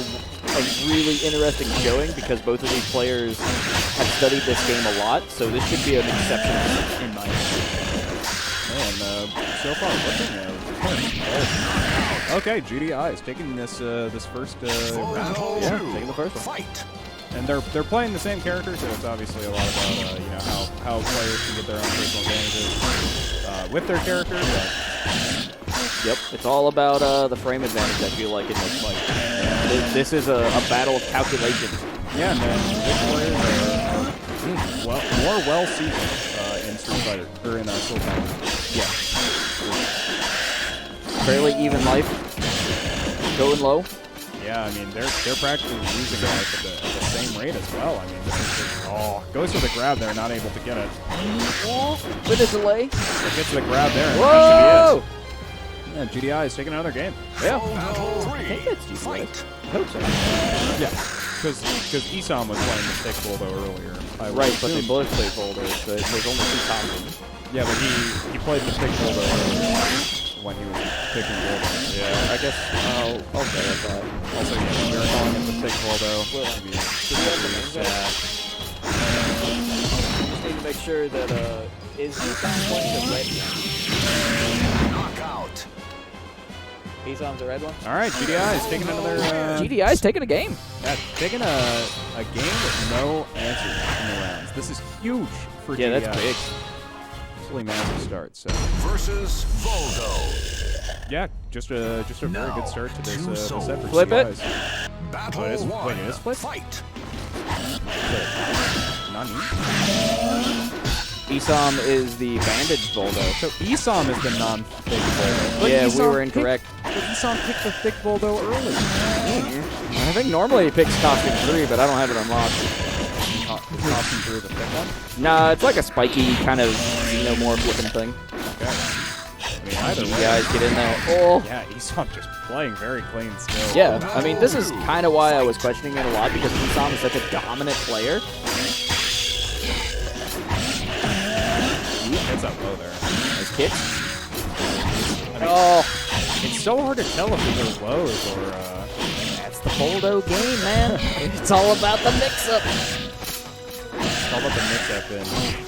really interesting showing because both of these players have studied this game a lot, so this should be an exception in my opinion. And so far, looking okay, GDI is taking this first round. Yeah, taking the first one. Fight. And they're playing the same character, so it's obviously a lot about you know how players can get their own personal advantages with their character. But Yep, it's all about the frame advantage, I feel like, in this fight. This is a battle of calculation. yeah, and then this players are more well-seasoned in Street Fighter, or in Soul Calibur. Yeah. Fairly even life. Going low. Yeah, I mean, they're practically losing life at the same rate as well. I mean, this is just, goes for the grab there, not able to get it. With a delay. It gets the grab there, and Whoa! that should be it. Yeah, GDI is taking another game. Yeah. Battle I 3. think that's GDI. Fight. I hope so. Yeah, because Esom was playing the thick Voldo earlier. I would Right, but they assume. both play Voldo, so there's only 2 combos. Yeah, but he played the thick Voldo earlier when he was picking Voldo. Yeah, I guess okay, that's all right. Also, yeah, we were calling him the thick Voldo. Well, to be sad. Just need to make sure that is Esom playing the red one? Knockout. Esom's the red one? All right, GDI is taking another. GDI's taking a game. Yeah, taking a game with no answers in the rounds. This is huge for GDI. Yeah, that's big. Really massive start. So Versus Voldo. yeah, just a very Now, good start to this two this souls. effort. Flip it. GDI's. Battle Wait, it is- 1. wait, it is flip? Fight. Nani? Esom is the bandaged Voldo. So Esom is the non-thick Voldo. But Yeah, we Esom were incorrect. But Esom picked the thick Voldo early. I think normally he picks costume 3, but I don't have it unlocked. Tossing through the thick one. Nah, it's like a spiky kind of xenomorph looking thing. Okay. I mean, either You way. guys get in there. Oh. Yeah, Esom just playing very clean still. Yeah, I mean, this is kind of why I was questioning it a lot, because Esom is such a dominant player. It's up low there. Nice kick. I mean, Oh, it's so hard to tell if these are lows or, that's the Voldo game, man. It's all about the mix-up. it's call that the mix-up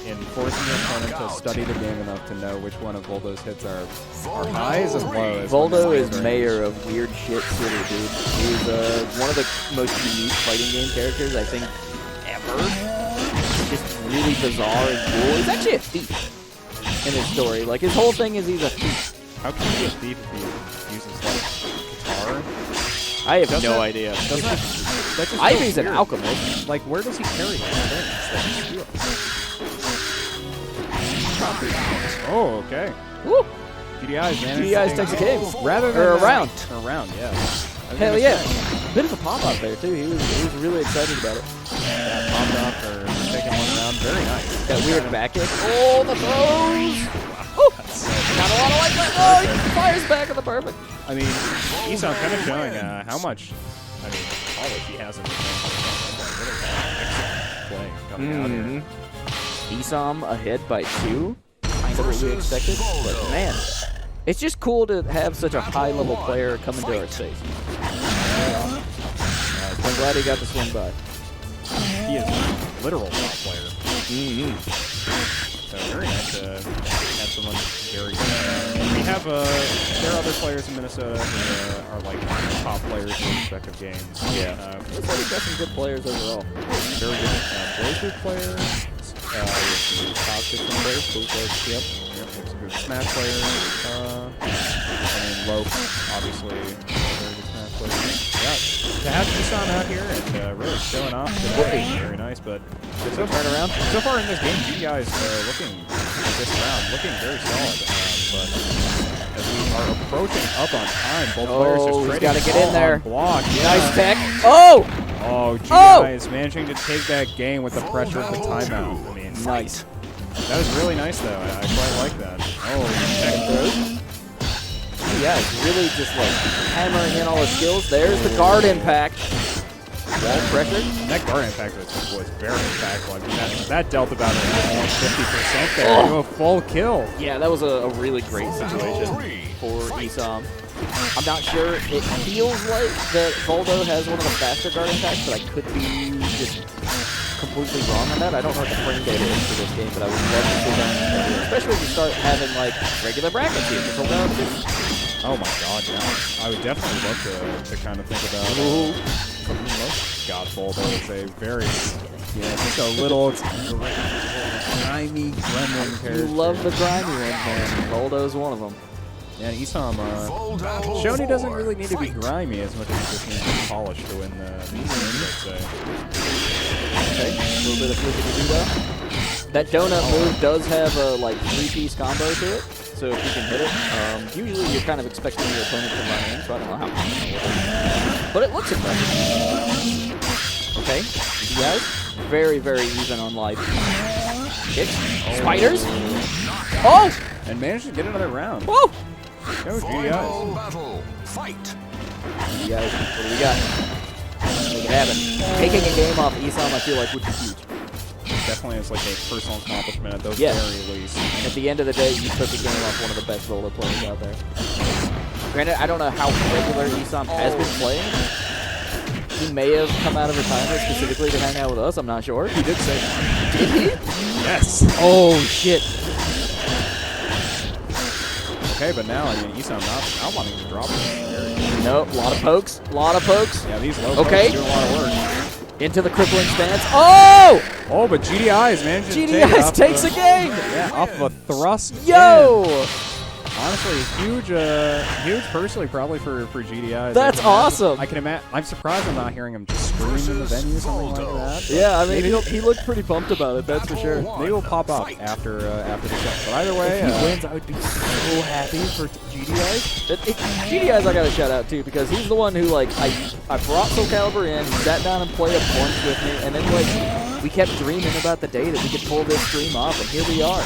in forcing your opponent to study the game enough to know which one of Voldo's hits are highs and lows. Voldo is mayor of weird shit city, dude. He's one of the most unique fighting game characters I think ever. Just really bizarre and cool. He's actually a thief in his story. Like, his whole thing is he's a thief. How can he be a thief if he uses, like, guitar? I have no idea. Ivy's an alchemist. Like, where does he carry his things? Oh, okay. Woo! GDI's, man. GDI's takes a game. Rather than a round. A round, yeah. Hell yeah. Bit of a pop-up there, too. He was really excited about it. Yeah, popped off for taking one round. Very nice. That weird back kick. Oh, the throws! Oh! Not a lot of light left. Oh, he fires back at the perfect. I mean, Esom kind of showing how much, polish he has in the play coming out here. Esom ahead by 2. Kind of what we expected. But man, it's just cool to have such a high-level player come into our space. I'm glad he got to swing by. He is a literal top player. So very nice to have someone very good. We have there are other players in Minnesota who are like top players in respective games. Yeah. Looks like we've got some good players overall. Very good Blazer players. Top 15 players. Cool players. Yep. Some good Smash players. Low, obviously, very good Smash players. Yeah. To have Esom out here and really showing off today, very nice. But so far in this game, GDI is looking this round, looking very solid. But as we are approaching up on time, both players just trading. Got to get in there. Block. Yeah. Nice tech. Oh! Oh, GDI is managing to take that game with the pressure of the timeout. I mean, nice. That was really nice, though. I quite like that. Oh, check through. Yeah, it's really just like hammering in all the skills. There's the guard impact. Wall pressure. That guard impact was very impactful. I mean, that dealt about almost 50% there to a full kill. Yeah, that was a really great situation for Esom. I'm not sure. It feels like that Voldo has one of the faster guard impacts, but I could be just completely wrong on that. I don't know what the frame data is for this game, but I would love to see that, especially if you start having like regular brackets here. Oh my god, yeah. I would definitely love to kind of think about God, Voldo is a very, just a little grimy gremlin character. You love the grimy ones, man. Voldo's one of them. Yeah, Esom, Shoney doesn't really need to be grimy as much as he just needs to be polished to win the game, I'd say. Okay, a little bit of flippity-doo-dah. That donut move does have a, like, 3-piece combo to it, so if you can hit it, usually you're kind of expecting your opponent to run in, so I don't know how much it will. But it looks impressive. Okay, you guys, very, very even on life. Kicks, spiders. Oh! And managed to get another round. Whoa! Go, GDIs. Battle. Fight. GDIs, what do we got? Make it happen. Taking a game off Esom, I feel like, would be huge. Definitely is like a personal accomplishment at the very least. At the end of the day, you took a game off one of the best Voldo players out there. Granted, I don't know how regular Esom has been playing. He may have come out of retirement specifically to hang out with us, I'm not sure. He did say that. Did he? Yes. Oh, shit. Okay, but now, I mean, Esom not wanting to drop it. Nope, a lot of pokes. A lot of pokes. Yeah, these low pokes do a lot of work. Into the crippling stance. Oh! Oh, but GDIs managed to take GDIs takes a game! Yeah, off of a thrust. Yo! In. Honestly, huge personally probably for GDIs. That's awesome. I can imagine. I'm surprised I'm not hearing him just scream in the venue, something like that. Yeah, I mean, he looked pretty pumped about it, that's for sure. Maybe we'll pop up after the show. But either way, if he wins, I would be so happy for GDIs. GDIs I gotta shout out too, because he's the one who, like, I brought Soul Calibur in, he sat down and played a bunch with me, and then, like, we kept dreaming about the day that we could pull this stream off, and here we are.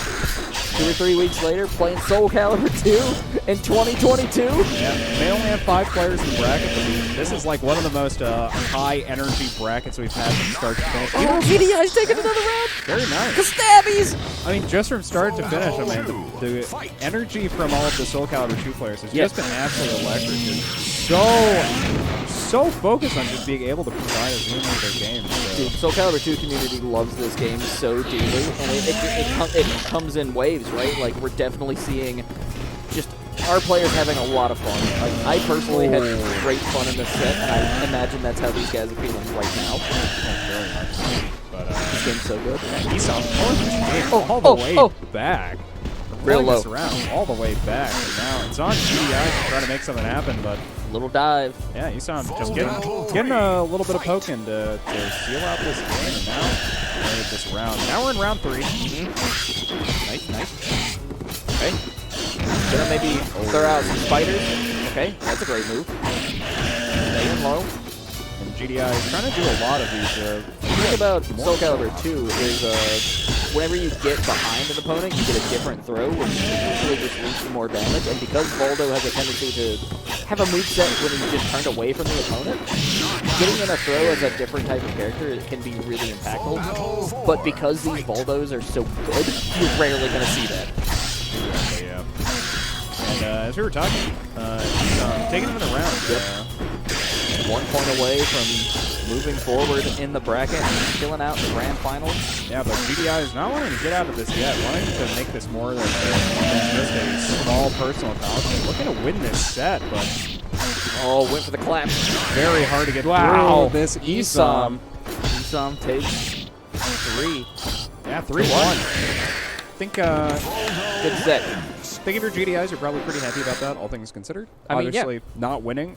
2 or 3 weeks later, playing Soul Calibur II in 2022. Yeah, they only have 5 players in the bracket, but this is like one of the most high-energy brackets we've had from start to finish. Oh, GDI's taking another round. Very nice. Stabbies. I mean, just from start to finish, I mean, the energy from all of the Soul Calibur II players has just been absolutely electric. So so focused on just being able to provide a zoom of their games. So. Dude, Soul Calibur 2 community loves this game so dearly, and it comes in waves, right? Like, we're definitely seeing just our players having a lot of fun. Like, I personally had great fun in this set, and I imagine that's how these guys are feeling right now. Very much so. But, this game's so good. He's on all the way back. Real low. This around all the way back. And now it's on GDI to try to make something happen, but Little dive. yeah, Esom just getting a little bit of poking to seal out this game, and now this round. Now we're in round 3. Nice. Okay. Gonna maybe throw out some spiders. Okay, that's a great move. Staying low. And GDI is trying to do a lot of these. The thing about Soul Calibur 2 is whenever you get behind an opponent, you get a different throw, which usually just leads to more damage. And because Voldo has a tendency to have a moveset when he's just turned away from the opponent, getting in a throw as a different type of character can be really impactful. But because these Voldos are so good, you're rarely going to see that. Yeah. And as we were talking, he's taking him in the round. 1 point away from moving forward in the bracket and killing out the grand finals. Yeah, but GDI is not wanting to get out of this yet, wanting to make this more than just a small personal accomplishment. Looking to win this set, but Went for the clap. very hard to get Wow. through this Esom. Esom takes 3. Yeah, 3-1. I think Good set. if you're GDIs, you're probably pretty happy about that, all things considered. I mean, obviously, not winning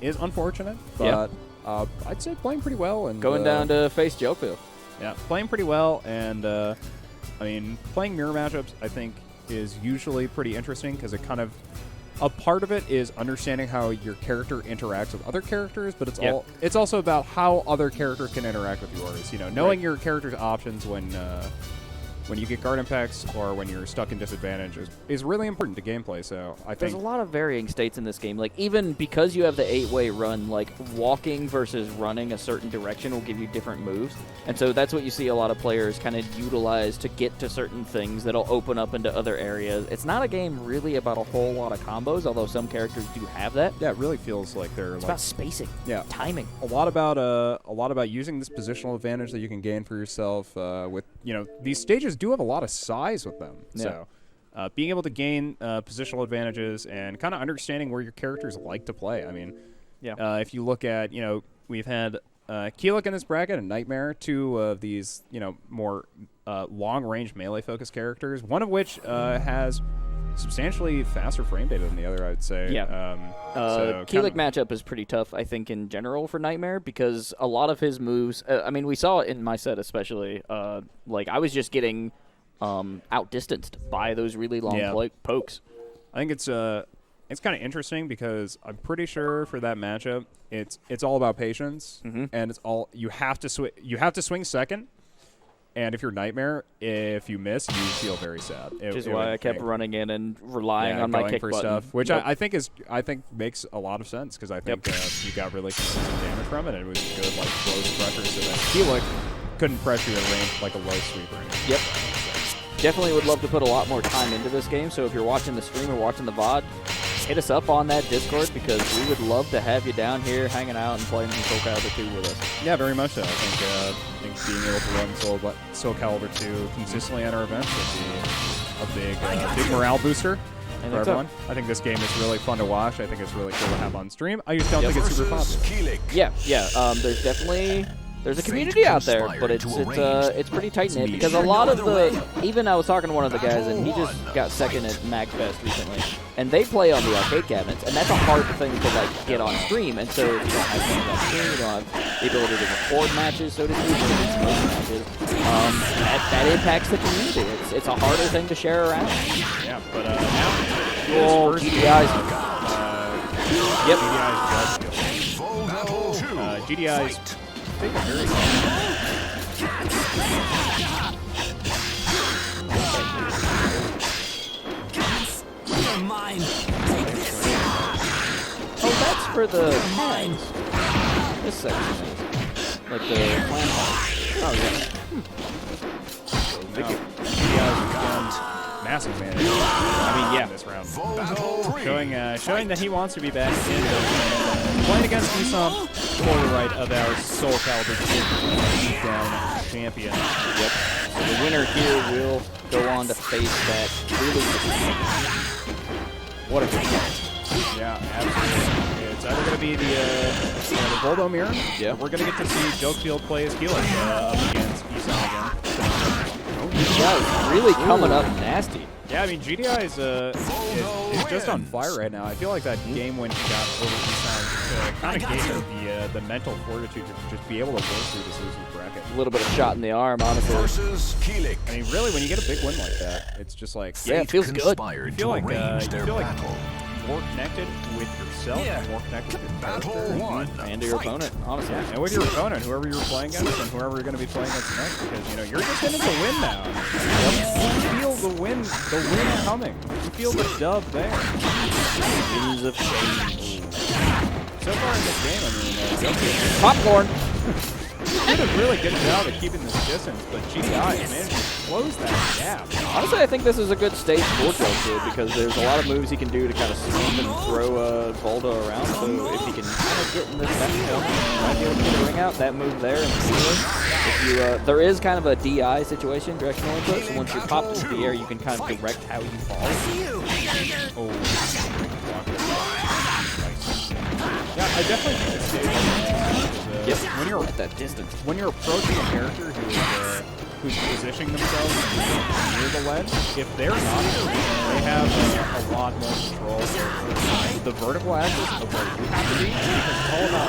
is unfortunate, but I'd say playing pretty well. And Going down to face Jelkfield. Yeah, playing pretty well, and I mean, playing mirror matchups, I think, is usually pretty interesting because it kind of a part of it is understanding how your character interacts with other characters, but it's also about how other characters can interact with yours. You know, knowing your character's options when you get guard impacts or when you're stuck in disadvantage is really important to gameplay. So I think there's a lot of varying states in this game. Like, even because you have the 8-way run, like walking versus running a certain direction will give you different moves. And so that's what you see a lot of players kind of utilize to get to certain things that'll open up into other areas. It's not a game really about a whole lot of combos, although some characters do have that. Yeah, it really feels like they're It's about spacing, timing. A lot about using this positional advantage that you can gain for yourself with, these stages do have a lot of size with them. So being able to gain positional advantages and kind of understanding where your characters like to play. I mean, if you look at, we've had Keelik in this bracket and Nightmare, 2 of these, more long-range melee-focused characters, one of which has substantially faster frame data than the other, I would say. Yeah. Keelik matchup is pretty tough, I think, in general for Nightmare, because a lot of his moves, I mean, we saw it in my set especially, like, I was just getting outdistanced by those really long pokes. I think it's kind of interesting because I'm pretty sure for that matchup, it's all about patience, and it's all you have to swing second. And if you're Nightmare, if you miss, you feel very sad. Which is why I kept running in and relying on my kick for button. Stuff, which I think makes a lot of sense because I think you got really consistent damage from it, and it was good like close pressure, so that Keelik couldn't pressure you at range like a low sweeper. Yep. Definitely would love to put a lot more time into this game, so if you're watching the stream or watching the VOD, hit us up on that Discord because we would love to have you down here hanging out and playing some Soul Calibur 2 with us. Yeah, very much so. I think being able to run Soul Calibur 2 consistently at our events would be a big morale booster for everyone. I think this game is really fun to watch. I think it's really cool to have on stream. I just don't think it's super popular. There's definitely... There's a community out there, but it's pretty tight-knit because a lot of even I was talking to one of the guys and he just got second at MagFest recently, and they play on the arcade cabinets, and that's a hard thing to like get on stream, and so if you don't have things on stream, you don't have the ability to record matches, so to speak, matches, that impacts the community. It's a harder thing to share around. Yeah, but now GDI's. GDI's take a very You're mine. Take this. Oh, that's for the hands. This section is like the clan hall. Oh yeah. GDI's massive advantage. I mean, yeah, this round. Showing that he wants to be back in playing against Esom, for the right of our Soul Calibur II Beatdown champion. Yep. So the winner here will go on to face that really just what a good game. Yeah, absolutely. It's either going to be the Voldo mirror. Yeah. We're going to get to see Jelkfield play as healer up against Esom again. Yeah, really coming up nasty. Yeah, I mean, GDI is just on fire right now. I feel like that game when he got over Esom kind of gave her the mental fortitude to just be able to work through this losing bracket. A little bit of shot in the arm, honestly. I mean, really, when you get a big win like that, it's just like, yeah, it feels good. You feel like more connected with yourself, more connected with your character, and to your opponent, honestly. Yeah, and with your opponent, whoever you're playing against, and whoever you're going to be playing against next, because you know you're just in it to win now. You feel the win coming. You feel the dub there. Winds of change. So far in this game, I mean, Popcorn. did a really good job at keeping this distance, but GDI managed to close that gap. Honestly, I think this is a good stage for Jelkfield because there's a lot of moves he can do to kind of swing and throw Voldo around. So if he can kind of get in this back, might be able to get a ring out. That move there, and if you, there is kind of a DI situation, directional input. So once you're popped into the air, you can kind of direct how you fall. Yeah, I definitely think this stage is, when you're at that distance, when you're approaching a character who's positioning themselves near the ledge, if they're not, they have a lot more control over the vertical axis of where you have to be, because it's all about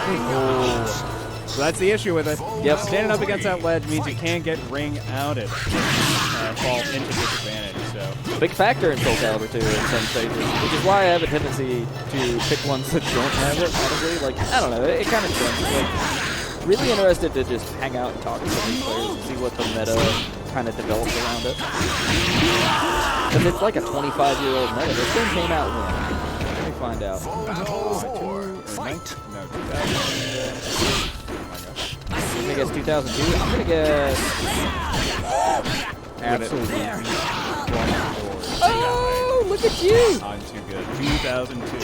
so that's the issue with it. Yep, standing up against that ledge means you can't get ring outed, fall into disadvantage. So big factor in Soul Calibur II in some stages, which is why I have a tendency to pick ones that don't have it, honestly. Like, I don't know, it kind of depends. Like, really interested to just hang out and talk to some of these players and see what the meta kind of develops around it. Because it's like a 25-year-old meta. This game came out when? Let me find out. I'm going to guess 2002. I'm going to guess... absolutely. Oh, look at you! I'm too good. 2002.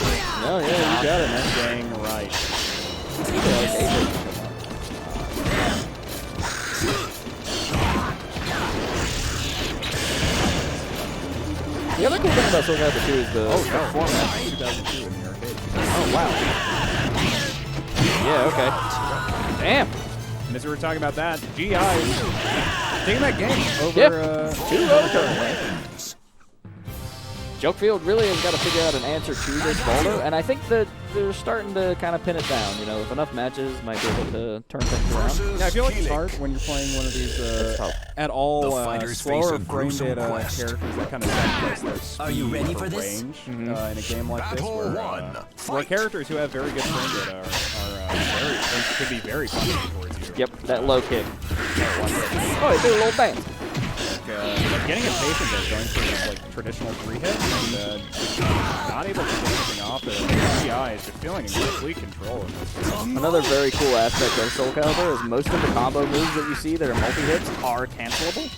Oh, yeah, you got it, man. Dang right. The other cool thing about Soul Calibur II is the format. 2002 in the arcade. Oh, wow. Yeah, okay. Damn. And as we were talking about that, GI is taking that game over Yep. 2-0. Jelkfield really has got to figure out an answer to this Voldo, and I think that they're starting to kind of pin it down. You know, with enough matches, might be able to turn things around. Yeah, I feel like it's hard when you're playing one of these at all slower frame data characters that kind of sacrifice their speed. Are you ready for range this? in a game like this, where characters who have very good frame data are could be very punishing towards you. Yep, that low kick. Oh, he did a little dance. Like getting impatient there, going for this like traditional 3-hit, and not able to get anything off it. GI is just feeling in complete control of this. Another very cool aspect of Soul Calibur is most of the combo moves that you see that are multi-hits are cancelable.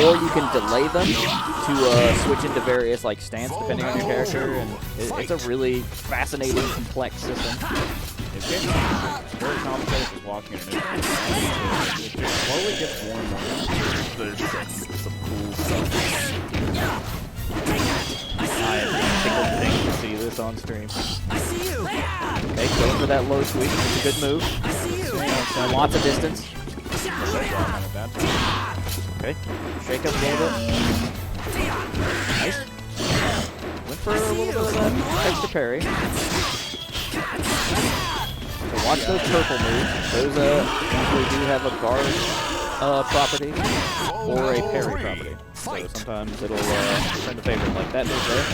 Or you can delay them to switch into various like stance depending on your character, and it's a really fascinating, complex system. It's getting very complicated just watching it. It just slowly gets more and more. There's some cool stuff. I am tickled to see this on stream. I see you. Okay, going for that low sweep. It's a good move. So lots of distance. Okay, shake up a little bit. Nice. Went for a little bit of that extra parry. So watch those purple moves. Those usually do have a guard property or a parry property. So sometimes it'll turn the favorite, like that move there.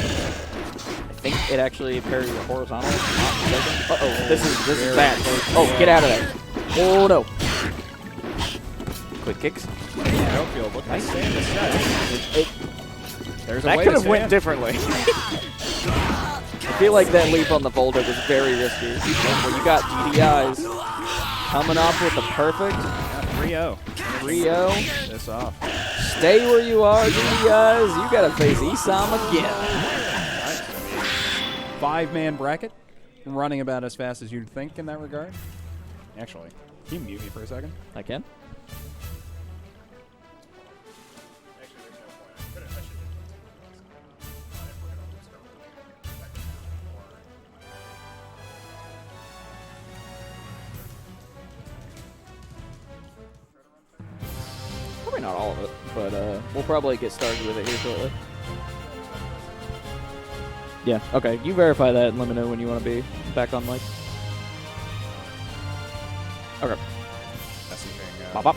I think it actually parries the horizontal. Uh-oh, this is bad. Oh, get out of there. Oh no. Quick kicks. Nice. That could have went differently. I feel like that leap on the Voldo was very risky. When you got GDIs coming off with the perfect 3-0. 3-0. This off. Stay where you are, guys. You gotta face Esom again. Nice. I mean, 5-man bracket, running about as fast as you'd think in that regard. Actually, can you mute me for a second? I can. Probably not all of it, but we'll probably get started with it here shortly. Yeah, okay. You verify that and let me know when you want to be back on mic. Okay. Messaging. Pop up.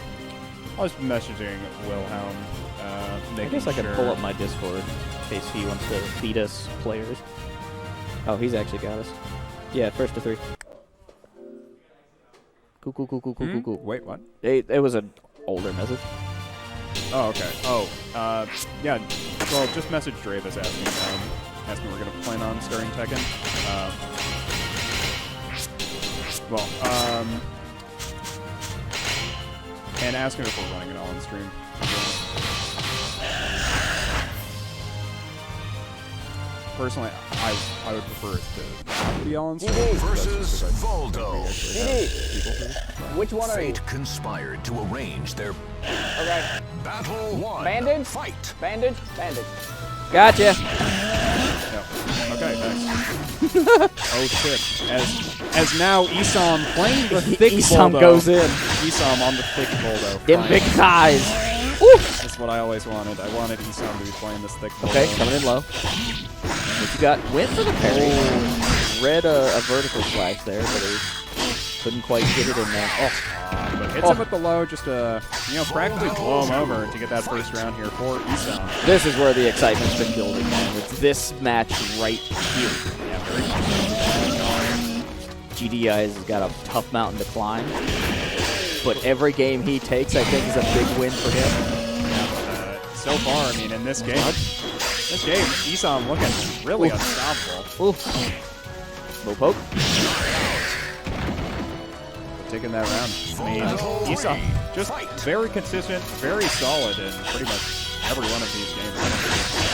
I was messaging Wilhelm. I guess I could pull up my Discord in case he wants to beat us players. Oh, he's actually got us. Yeah, first to 3. Cool. Wait, what? It was an older message. Oh, okay. Oh, yeah. Well, just message Dravis asking we're gonna plan on starting Tekken. And asking if we're running it all on stream. Personally, I would prefer it to not be all on stream. Versus Voldo. Which one are you? Fate conspired to arrange their Okay. battle 1. Bandage? Fight. Bandage? Gotcha. No. Okay, nice. Oh shit. As now Esom playing the thick Esom Voldo. goes in. Esom on the thick Voldo. Them big thighs. Woo! That's what I always wanted. I wanted Esom to be playing this thick Voldo. Okay, coming in low. What you got? Went for the parry. Read a vertical slash there, but he couldn't quite get it in there. But hits him with the low, just to, practically blow him over to get that first round here for Esom. This is where the excitement's been building, man. It's this match right here. Yeah, very much. GDI has got a tough mountain to climb, but every game he takes, I think, is a big win for him. So far, I mean, in this game, Esom looking really unstoppable. Low poke. Taking that round. I mean, Esom just very consistent, very solid in pretty much every one of these games.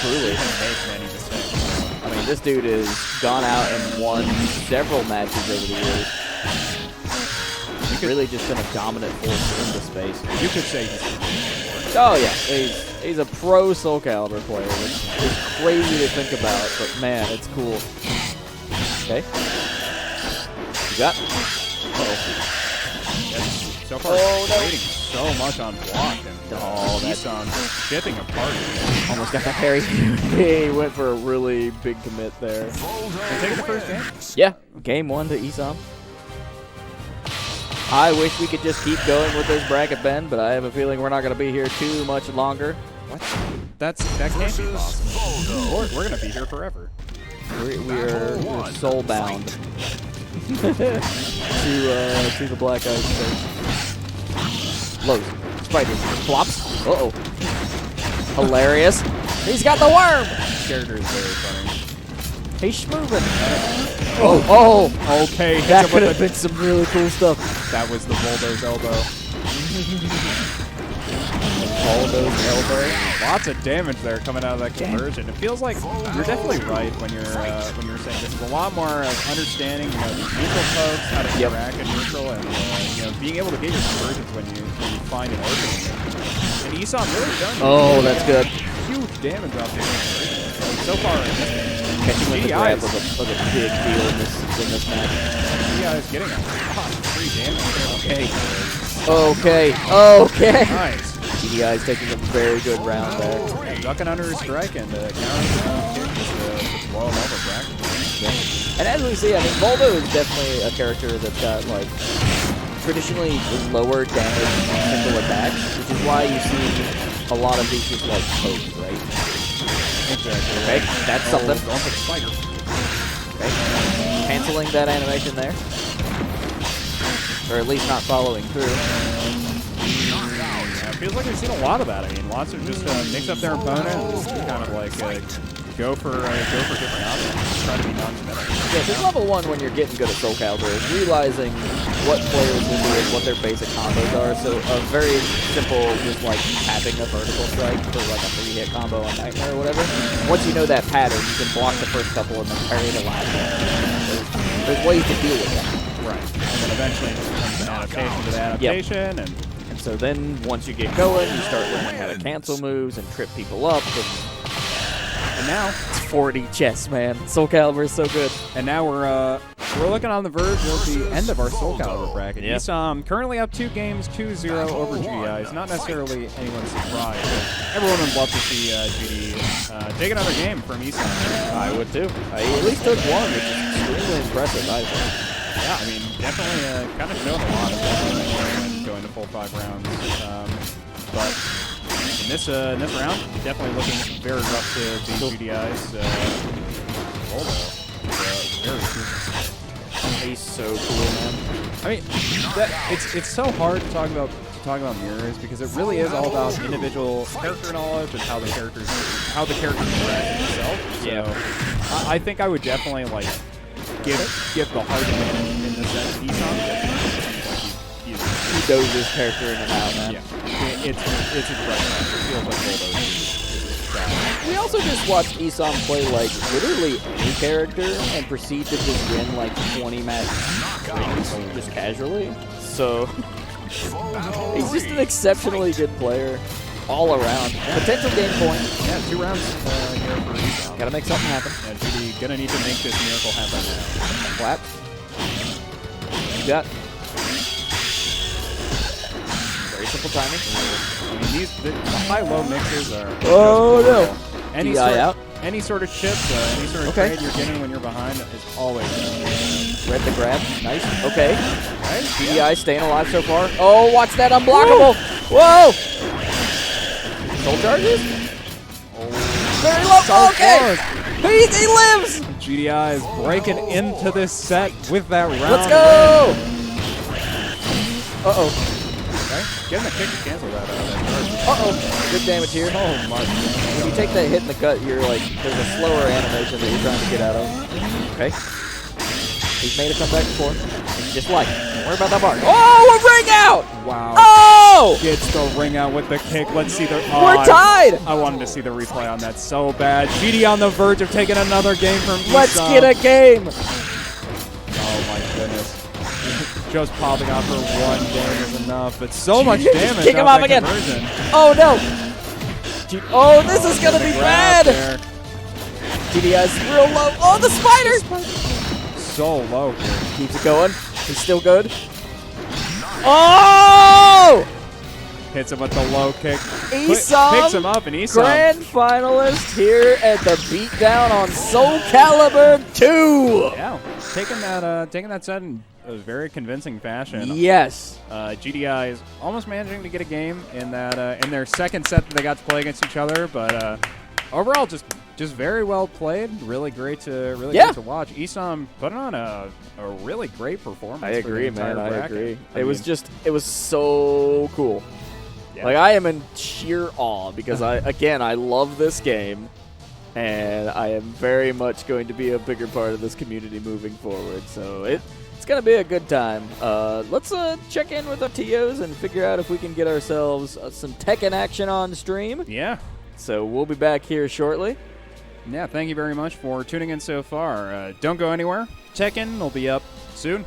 Truly. He didn't make many mistakes. I mean, this dude has gone out and won several matches over the years. He's really just been a dominant force in the space. You could say he's Oh yeah, he's a pro Soul Calibur player, which is crazy to think about, but man, it's cool. Okay. You got? Uh-oh. So far, waiting so much on block, and Esom shipping apart. Almost got that parry. He went for a really big commit there. And taking the first game? Yeah, game 1 to Esom. I wish we could just keep going with this bracket, Ben, but I have a feeling we're not going to be here too much longer. What? That can't be possible. We're going to be here forever. We're soul bound to the Black Ice State. Lows. Spider. Flops. Uh-oh. Hilarious. He's got the worm! This character is very funny. He's moving. Oh. Okay. That could have been some really cool stuff. That was the Voldo's elbow. Voldo's elbow. Lots of damage there coming out of that conversion. It feels like you're definitely right when you're saying this is a lot more of understanding, the neutral pokes, how to interact in neutral, and being able to get your conversions when you find an opening. And Esom really done. Oh, that's good. Huge damage off the conversion. So far, Catching with the grab was a big deal in this match. Yeah, is getting a lot of free damage. Okay. Nice. GDI is taking a very good round there. Ducking under his strike and countering the kick just blow him over practically. Yeah. And as we see, I mean, Voldo is definitely a character that's got, like, traditionally lower damage single attacks, which is why you see a lot of these just, like, pokes, right? Exactly. Okay, that's something. Going for the spider. Okay. Canceling that animation there. Or at least not following through. Yeah, it feels like we've seen a lot of that. I mean, lots of just mix up their opponent and just kind of like go for different options. Try to be non-committal. Yeah, because level 1 when you're getting good at Soul Calibur is realizing what players will do and what their basic combos are. So a very simple, just like tapping a vertical strike for like a 3-hit combo on Nightmare or whatever. Once you know that pattern, you can block the first couple and then parry the last one. There's ways to deal with that. Right. And then eventually it becomes an adaptation to the adaptation. Yep. And so then once you get going, you start learning how to cancel moves and trip people up. And now It's 4D chess, man. Soul Calibur is so good. And now we're looking on the verge of the end of our Soul Calibur bracket. Yeah. Esom currently up 2 games, 2-0 over GDI. It's not necessarily anyone's surprise. But everyone would love to see GD take another game from Esom. I would too. I at least took one, which is extremely impressive, I think. Yeah, I mean, definitely kind of showing a lot of going to full 5 rounds. But in this round, definitely looking very rough to beat GDI's Voldo. Very cool. He's so cool, man. I mean, it's so hard to talk about mirrors because it really is all about individual character knowledge and how the characters interact with themselves. So I think I would definitely like give the hard advantage in the sense of Esom. He knows his character in and out, man. Yeah, it's impressive. It feels like Voldo. We also just watched Esom play like literally any character and proceed to just win like 20 match games just casually. So he's just an exceptionally good player all around. Potential game point. Yeah, 2 rounds here for Esom. Gotta make something happen. Yeah, GD gonna need to make this miracle happen now. Clap. You got. Very simple timing. I mean, the high-low mixes are. Oh no! Any DI sort, out. any sort of chip, any sort of trade you're getting when you're behind is always. Read the grab. Nice. Okay. Right? DI staying alive so far. Oh, watch that unblockable. Whoa! Soul charges? Very low. So Okay. He lives. GDI is breaking into this set with that round. Let's go. Uh-oh. Okay. Getting a kick to cancel that charge. Uh-oh. Good damage here. Oh my god. When you take that hit in the gut, you're like, there's a slower animation that you're trying to get out of. Okay. He's made a comeback before. Just like, don't worry about that bar. Oh, a ring out! Wow. Oh! Gets the ring out with the kick. Let's see the. We're tied! I wanted to see the replay on that so bad. GD on the verge of taking another game from Esom. Let's get a game! Oh my goodness. Just popping out for 1 game is enough, but so much damage. Kick him off again. Conversion. Oh no! Oh, this is gonna be Grab bad! there. GDI's real low. Oh, the spider! So low here. Keeps it going. He's still good. Oh! Hits him with the low kick. Esom, Picks him up, and Esom. grand finalist here at the Beatdown on Soul Calibur II. Yeah, taking that set in a very convincing fashion. Yes. GDI is almost managing to get a game in that in their second set that they got to play against each other, but overall just very well played. Really great to watch. Esom putting on a really great performance. I agree, for the entire man. I bracket. agree. I It was so cool. Yeah. Like, I am in sheer awe because I love this game, and I am very much going to be a bigger part of this community moving forward. So it's gonna be a good time. Let's check in with our TOs and figure out if we can get ourselves some Tekken action on stream. Yeah. So we'll be back here shortly. Yeah, thank you very much for tuning in so far. Don't go anywhere. Tekken will be up soon.